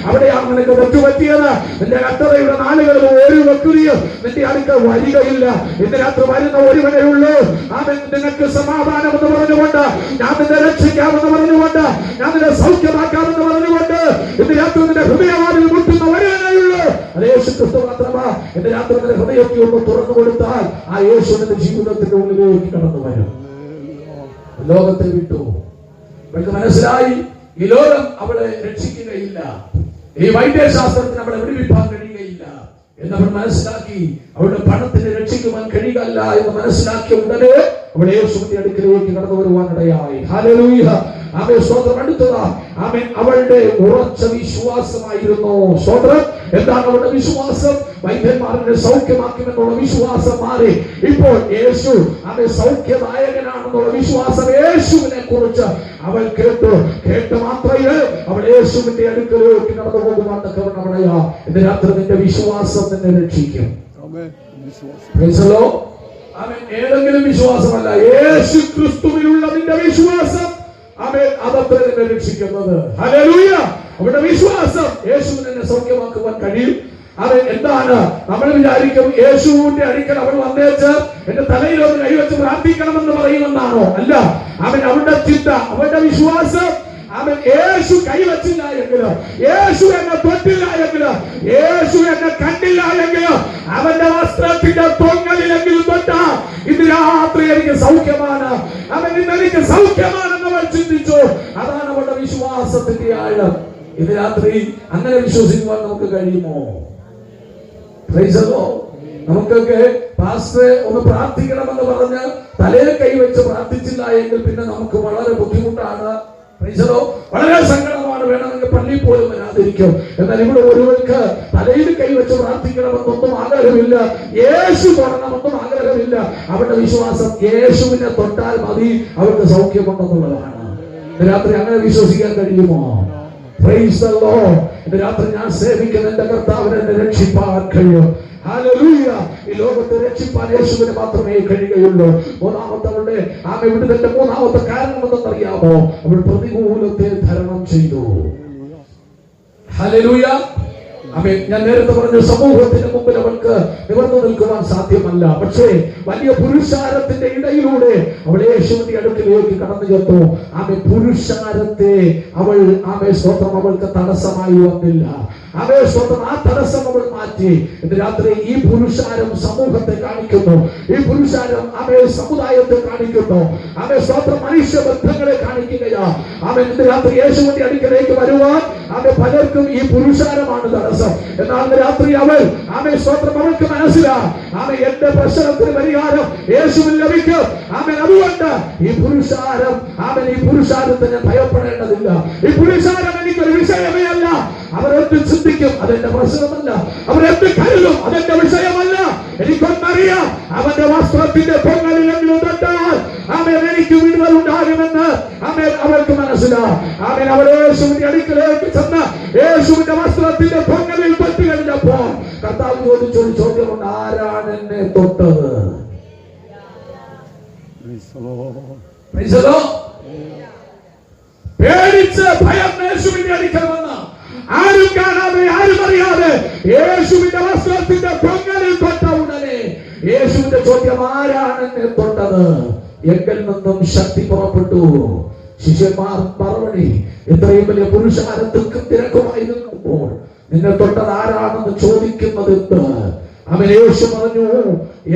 അവിടെയാണ് നിനക്ക് തെറ്റുപറ്റിയത്. നിന്റെ കർത്തതയുടെ നാളുകളിൽ ഒരു വ്യക്തിയും നിന്റെ അടുക്കൽ വരികയില്ല. ഇന്ന് രാത്രി വരുന്ന ഒരുവനേ ഉള്ളൂ. അവൻ നിനക്ക് സമാധാനം എന്ന് പറഞ്ഞുകൊണ്ട്, ഞാൻ നിന്നെ രക്ഷിക്കാമെന്ന് പറഞ്ഞുകൊണ്ട്, ഞാൻ നിന്നെ സൗഖ്യമാക്കാമെന്ന് പറഞ്ഞുകൊണ്ട് ഇന്ന് രാത്രി നിന്റെ ഹൃദയവാതിൽ മുട്ടുന്ന ഒരുവനേ ഉള്ളൂ, അത് യേശു ക്രിസ്തു മാത്രമാ. എന്റെ രാത്രി നിന്റെ ഹൃദയത്തെ ഒന്ന് തുറന്നു കൊടുത്താൽ ആ യേശു നിന്റെ ജീവിതത്തിന്റെ ഉള്ളിലേക്ക് കടന്നു വരും. ലോകത്തെ വിട്ടു. അവൾക്ക് മനസ്സിലായി ഈ ലോകം അവളെ രക്ഷിക്കുകയില്ല, ഈ വൈദ്യശാസ്ത്രത്തിന് അവളെ വിടുവിപ്പാൻ കഴിയുകയില്ല എന്നവൾ മനസ്സിലാക്കി. അവളുടെ പണത്തിന് രക്ഷിക്കുവാൻ കഴിയുകയല്ല എന്ന് മനസ്സിലാക്കിയ ഉടനെ അവളെ യേശുവിന്റെ അടുക്കലേക്ക് കടന്നു വരുവാനിടയായി. ഹല്ലേലൂയ. ആമേൻ. സ്തോത്രം. അടുത്തതാ ആമേൻ അവളുടെ ഉറച്ച വിശ്വാസമായിരുന്നു. സ്തോത്രം. എന്താണ് അവളുടെ വിശ്വാസം? വൈദ്യന്മാരെ സൗഖ്യമാക്കുമെന്നുള്ള വിശ്വാസം മാറി ഇപ്പോൾ യേശു അവൻ സൗഖ്യദായകനാണെന്നുള്ള വിശ്വാസം യേശുവിനെ കുറിച്ച് അവൾ കേട്ട് മാത്രമേ അവൾ യേശുവിന്റെ അടുക്കലേക്ക് കടന്നു പോകുവാൻ തക്കവണ്ണമടയാ. ഇന്ന് രാത്രി നിന്റെ വിശ്വാസം നിന്നെ രക്ഷിക്കും. ഏതെങ്കിലും വിശ്വാസമല്ല, യേശു ക്രിസ്തുവിലുള്ള നിന്റെ വിശ്വാസം അതത്ര നിന്നെ രക്ഷിക്കുന്നത്. ഹല്ലേലൂയ. അവരുടെ വിശ്വാസം യേശുവിനെ എന്നെ സൗഖ്യമാക്കുവാൻ കഴിയും. അത് എന്താണ്? നമ്മൾ വിചാരിക്കും യേശുവിന്റെ അടുക്കൽ അവൾ വന്നേച്ച് എന്റെ തലയിലൊന്ന് കൈവച്ച് പ്രാർത്ഥിക്കണമെന്ന് പറയുമെന്നാണോ? അല്ല. അവളുടെ ചിന്ത, അവളുടെ വിശ്വാസം, അവൻ യേശു കൈവച്ചില്ല എങ്കിലോ, യേശു എന്നെ തൊട്ടില്ല എങ്കിലോ, യേശു എന്നെ കണ്ടില്ല എങ്കിലോ, അവന്റെ വസ്ത്രത്തിന്റെ തൊങ്ങലിലെങ്കിലും തൊട്ടാ ഇന്ന് രാത്രി എനിക്ക് സൗഖ്യമാണ്, അവൻ ഇന്ന് എനിക്ക് സൗഖ്യമാണെന്ന് അവൾ ചിന്തിച്ചു. അതാണ് അവളുടെ വിശ്വാസത്തിന്റെ ആഴം. ഇന്ന് രാത്രി അങ്ങനെ വിശ്വസിക്കുവാൻ നമുക്ക് കഴിയുമോ? നമുക്കൊക്കെ പാസ്റ്ററെ ഒന്ന് പ്രാർത്ഥിക്കണമെന്ന് പറഞ്ഞ് തലയിൽ കൈവച്ച് പ്രാർത്ഥിച്ചില്ല എങ്കിൽ പിന്നെ നമുക്ക് വളരെ ബുദ്ധിമുട്ടാണ്. വളരെ സങ്കടമാണ്. വേണമെങ്കിൽ പള്ളിയിൽ പോലും വരാതിരിക്കും. എന്നാൽ ഇവിടെ ഒരുവർക്ക് തലയിൽ കൈവച്ച് പ്രാർത്ഥിക്കണമെന്നൊന്നും ആഗ്രഹമില്ല, യേശു തൊടണമെന്നും ആഗ്രഹമില്ല. അവരുടെ വിശ്വാസം യേശുവിനെ തൊട്ടാൽ മതി അവർക്ക് സൗഖ്യമുണ്ടെന്നുള്ളതാണ്. രാത്രി അങ്ങനെ വിശ്വസിക്കാൻ കഴിയുമോ? Price the Lord. ഇന്ന് രാത്രി ഞാൻ സേവിക്കുന്ന എന്റെ കർത്താവിനെ എന്നെ രക്ഷിപ്പാൻ കഴിയും. ഹല്ലേലൂയ. ഈ ലോകത്തെ രക്ഷിപ്പാൻ യേശുവിന് മാത്രമേ കഴിയുകയുള്ളൂ. മൂന്നാമത്തെ അവളുടെ വിടുതലിന്റെ മൂന്നാമത്തെ കാരണം എന്തെന്നറിയാമോ? അവൾ പ്രതികൂലത്തെ തരണം ചെയ്തു. ഹല്ലേലൂയ. ഞാൻ നേരത്തെ പറഞ്ഞ സമൂഹത്തിന് മുമ്പിൽ അവൾക്ക് നിവർന്നു നിൽക്കുവാൻ സാധ്യമല്ല. പക്ഷേ വലിയ പുരുഷാരത്തിന്റെ ഇടയിലൂടെ അവൾ യേശുവിന്റെ അടുക്കിലേക്ക് കടന്നു ചേർത്തു. പുരുഷാരത്തെ അവൾ സ്തോത്രം അവൾക്ക് തടസ്സമായി വന്നില്ല. സ്തോത്രം ആ തടസ്സം അവൾ മാറ്റി. ഇന്ന് രാത്രി ഈ പുരുഷാരം സമൂഹത്തെ കാണിക്കുന്നു. ഈ പുരുഷാരം സമുദായത്തെ കാണിക്കുന്നു. സ്തോത്രം മനുഷ്യ ബന്ധങ്ങളെ കാണിക്കുകയാ. ഇന്ന് രാത്രി യേശുവിന്റെ അടുക്കിലേക്ക് വരുവാൻ പലർക്കും ഈ പുരുഷാരമാണ് തടസ്സം. എന്നാൽ രാത്രി അവൾ സ്തോത്രം അവൾക്ക് മനസ്സിലായി എന്റെ പ്രശ്നത്തിന് പരിഹാരം യേശുവിൽ ലഭിക്കും. അതുകൊണ്ട് ഈ പുരുഷാരം ഈ പുരുഷാരത്തെ ഞാൻ ഭയപ്പെടേണ്ടതില്ല. ഈ പുരുഷാരം എനിക്കൊരു വിഷയമേ അല്ല. അവരെന്ത് ചിന്തിക്കും അതെന്റെ പ്രശ്നമല്ല. അവരെന്ത് കരുതും അതെന്റെ വിഷയമല്ല. എനിക്കൊന്നറിയാം, അവന്റെ വസ്ത്രത്തിന്റെ പൊങ്ങലിലെങ്കിലും തൊട്ടാൽ എനിക്ക് വിടുതൽ ഉണ്ടാകുമെന്ന് അവൾക്ക് മനസ്സിലായി. അവൾ യേശുവിന്റെ അടുക്കലേക്ക് ചെന്ന് യേശുവിന്റെ വസ്ത്രത്തിന്റെ പൊങ്ങലിൽ തൊട്ട് കഴിഞ്ഞപ്പോൾ കർത്താവ് ചോദിച്ചൊരു ചോദ്യമുണ്ട്: ആരാണ് എന്നെ തൊട്ടത്? പേടിച്ച് ഭയം യേശുവിന്റെ അടുക്കൽ വന്ന ആരും കാണാതെ ആരും അറിയാതെ യേശുവിന്റെ വസ്ത്രത്തിന്റെ പൊങ്ങലിൽ തൊട്ട ഉടനെ യേശുവിന്റെ ചോദ്യം: ആരാണ് എന്നെ തൊട്ടത്? എങ്കിൽ നിന്നും ശക്തി പുറപ്പെട്ടു. ശിഷ്യന്മാർ മറുപടി: ഇത്രയും വലിയ പുരുഷാരത്തിൽക്കും തിരക്കുമായി നിൽക്കുമ്പോൾ നിന്നെ തൊട്ടത് ആരാണെന്ന് ചോദിക്കുന്നത് എന്ത്? യേശു പറഞ്ഞു: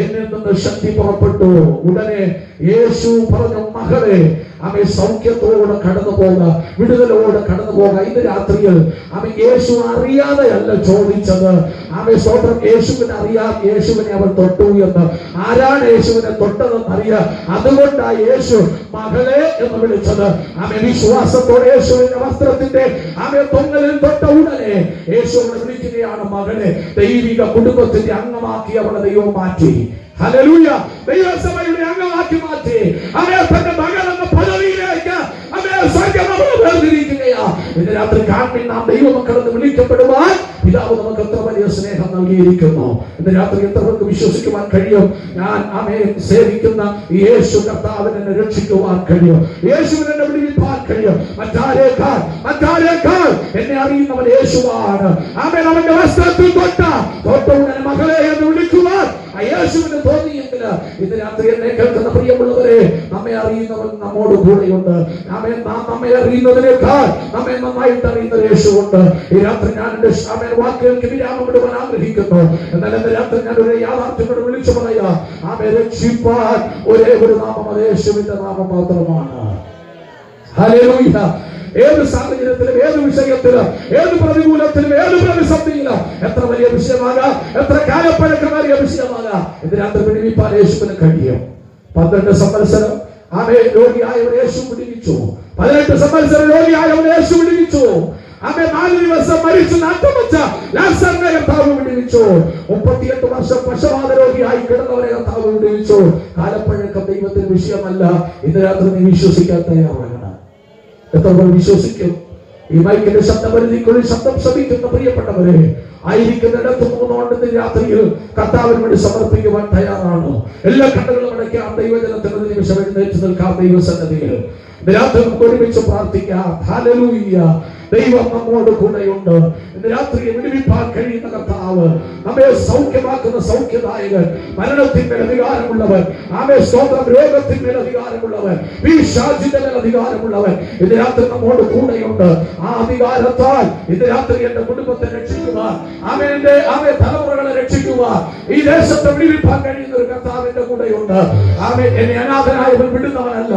എന്നിൽ നിന്ന് ശക്തി പുറപ്പെട്ടു. ഉടനെ യേശു പറഞ്ഞു: മകളെ, സൗഖ്യത്തോടെ കടന്നു പോക, വിടുതലോടെ കടന്നു പോക. ഇന്ന് രാത്രിയിൽ യേശു അറിയാതെയല്ല ചോദിച്ചത്. സ്വന്തം യേശുവിനെ അറിയാം. യേശുവിനെ അവൾ തൊട്ടു എന്ന്. ആരാണ് യേശുവിനെ തൊട്ടതെന്ന് അറിയാം. അതുകൊണ്ടാണ് യേശു മകളെ എന്ന് വിളിച്ചത്. വിശ്വാസത്തോടെ യേശുവിന്റെ വസ്ത്രത്തിന്റെ തൊങ്ങലിൽ തൊട്ട ഉടനെ യേശു അവളെ വിളിക്കുകയാണ്: മകളെ. ദൈവിക കുടുംബത്തിന്റെ അംഗമാക്കി അവളെ ദൈവം മാറ്റി. ഹല്ലേലൂയ. ദൈവസഭയുടെ അംഗമാക്കി മാറ്റി. തന്റെ മകൾ എന്ന പദവിയിലേക്ക് സ്വർഗ്ഗം അവളെ വേർതിരിക്കുകയാണ്. ഇന്ന് രാത്രി കാണി നാം ദൈവമക്കളെന്ന് വിളിക്കപ്പെടുവാൻ പിതാവ് നമുക്ക് എത്ര വലിയ സ്നേഹം നൽകിയിരിക്കുന്നു. ഇന്ന് രാത്രി എത്ര പേർക്ക് വിശ്വസിക്കുവാൻ കഴിയും? ഞാൻ സേവിക്കുന്ന യേശു കർത്താവിനെ എന്നെ രക്ഷിക്കുവാൻ കഴിയും. യേശുവിനെ എന്നെ വിടുവിപ്പാൻ കഴിയും. മറ്റാരേക്കാൾ എന്നെ അറിയുന്നവൻ യേശുവാണ്. അവന്റെ വസ്ത്രത്തിൽ തൊട്ട ഉടനെ മകളെ എന്ന് വിളിക്കുവാൻ യേശുവിന് തോന്നിയെങ്കിൽ ഇന്ന് രാത്രി എന്നെ കേൾക്കുന്ന പ്രിയമുള്ളവരെ, നമ്മെ അറിയുന്നവൻ നമ്മോട് കൂടെയുണ്ട്. നമ്മെ അറിയുന്നതിനേക്കാൾ നമ്മെ നന്നായിട്ട് അറിയുന്ന യേശുവുണ്ട്. ഈ രാത്രി ഞാൻ എന്റെ വാക്കുകൾക്ക് വിരാമം ഇടുവാൻ ആഗ്രഹിക്കുന്നു. എന്നാൽ എന്റെ രാത്രി ഞാൻ ഒരു യാഥാർത്ഥ്യത്തോട് വിളിച്ചു പറയാ: രക്ഷിപ്പാൻ ഒരേ ഒരു നാമം, അത് യേശുവിന്റെ നാമം മാത്രമാണ്. ഹല്ലേലൂയ. ഏത് സാഹചര്യത്തിലും, ഏത് വിഷയത്തിലും, ഏത് പ്രതികൂലത്തിലും, ഏത് പ്രതിസന്ധിയിലും, എത്ര വലിയ വിഷയമാകാം, എത്ര കാലപ്പഴക്കമേറിയ വിഷയമാകാം, ഇതിനകത്ത് വിടുവിപ്പാൻ യേശുവിന് കഴിയും. 12 സംവത്സരം രോഗിയായവൻ യേശു വിടുവിച്ചു. 18 സംവത്സരം രോഗിയായവൻ യേശു വിടുവിച്ചു. 4 ദിവസം മരിച്ചു നാട്ടുവച്ച ലാസറിനെ കർത്താവ് വിടുവിച്ചു. 38 വർഷം പക്ഷപാത രോഗിയായി കിടന്നവരെ കർത്താവ് വിടുവിച്ചു. കാലപ്പഴക്കം ദൈവത്തിന് വിഷയമല്ല. ഇന്ന് രാത്രി നീ വിശ്വസിക്കാൻ തയ്യാറാകണം. എത്ര വിശ്വസിക്കും? ഈ മൈക്കിന്റെ ശബ്ദപരിധിക്കുള്ളിൽ ശബ്ദം ശ്രമിക്കുന്ന പ്രിയപ്പെട്ടവരെ, ആയിരിക്കുന്നിടത്ത് മൂന്നോണ്ട് രാത്രിയിൽ കർത്താവിന് വേണ്ടി സമർപ്പിക്കുവാൻ തയ്യാറാണോ? എല്ലാ കണ്ണുകളും അടയ്ക്കാം. ദൈവജനത്തിന് നിമിഷം എഴുന്നേറ്റ് നിൽക്കാം. ദൈവസന്നിധിയിൽ രാത്രി നമുക്ക് ഒരുമിച്ച് പ്രാർത്ഥിക്കാം. ഹല്ലേലൂയ. ദൈവം നമ്മോട് കൂടെയുണ്ട്. ഇന്ന് രാത്രി വിടുവിപ്പാൻ കഴിയുന്ന കർത്താവ്, നമ്മെ സൗഖ്യമാക്കുന്ന സൗഖ്യദായകൻ, മരണത്തിന്മേൽ അധികാരമുള്ളവൻ, സ്തോത്രം, രോഗത്തിന്മേൽ അധികാരമുള്ളവൻ, പിശാചിന്റെ മേൽ അധികാരമുള്ളവൻ ഇന്ന് രാത്രി നമ്മോട് കൂടെയുണ്ട്. ആ അധികാരത്താൽ ഇന്ന് രാത്രി എന്റെ കുടുംബത്തെ രക്ഷിക്കുവാൻ, എന്റെ തലമുറകളെ രക്ഷിക്കുവാൻ, ഈ ദേശത്തെ വിടുവിപ്പാൻ കഴിയുന്ന ഒരു കർത്താവിന്റെ കൂടെയുണ്ട്. എന്നെ അനാഥനായവൻ വിടുന്നവനല്ല.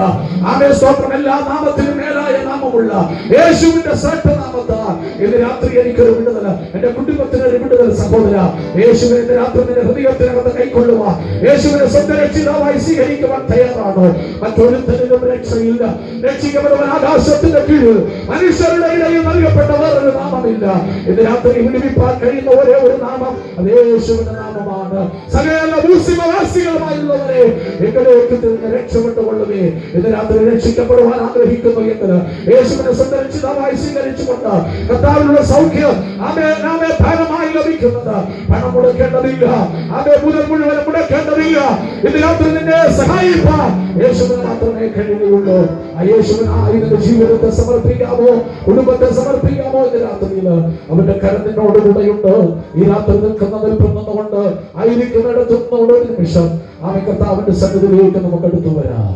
സ്തോത്രം, എല്ലാ നാമത്തിനും മേലായ നാമമുള്ള യേശുവിന്റെ നാമത്താൽ ഇന്ന് രാത്രി എനിക്കൊരു വിടുതൽ, എന്റെ കുടുംബത്തിന് ഒരു വിടുതൽ. സഹോദര, യേശുവിനെ ഇന്ന് രാത്രി നിന്റെ ഹൃദയത്തിനകത്ത് കൈക്കൊള്ളുവാൻ, യേശുവിനെ സ്വന്തം രക്ഷിതാവായി സ്വീകരിക്കുവാൻ തയ്യാറാണോ? മറ്റൊരുത്തരിലും രക്ഷയില്ല. രക്ഷിക്കപ്പെടുവാൻ ആകാശത്തിന്റെ കീഴിൽ മനുഷ്യരുടെ ഇടയിൽ നൽകപ്പെട്ട വേറൊരു നാമമില്ല. ഇന്ന് രാത്രി വിടുവിപ്പാൻ കഴിയുന്ന ഒരേ ഒരു നാമം, അത് യേശുവിന്റെ നാമമാണ്. സകല ഭൂസിമവാസികളുമായുള്ളവരെ എങ്കിലേക്ക് നിന്ന് രക്ഷപ്പെട്ടുകൊള്ളുവേ. ഇന്ന് രാത്രി രക്ഷിക്കപ്പെടുവാൻ ആഗ്രഹിക്കുന്നു എങ്കിൽ യേശുവിനെ സ്വന്തം രക്ഷിതാവായി സ്വീകരിച്ചുകൊണ്ട് കർത്താവിനുള്ള സൗഖ്യം ആമേ ധാരാളമായി ലഭിക്കുന്നത്. പണം മുടക്കേണ്ടതില്ല, മുതൽ മുഴുവൻ മുടക്കേണ്ടതില്ല. ഇന്ന് രാത്രി നിന്നെ സഹായിപ്പാൻ യേശുവിന് മാത്രമേ കഴിയുകയുള്ളൂ. ആ യേശുവിനായി നിന്റെ ജീവിതത്തെ സമർപ്പിക്കാമോ, കുടുംബത്തെ സമർപ്പിക്കാമോ? ഇന്ന് രാത്രിയിൽ അവന്റെ കരം നിന്നോട് കൂടെയുണ്ട്. ഈ രാത്രി നിൽക്കുന്നതിൽ ആയിരിക്കുന്നിടത്തുനിന്നോട് ഒരു നിമിഷം കർത്താവിന്റെ സന്നിധിയിലേക്ക് നമുക്ക് അടുത്തു വരാം.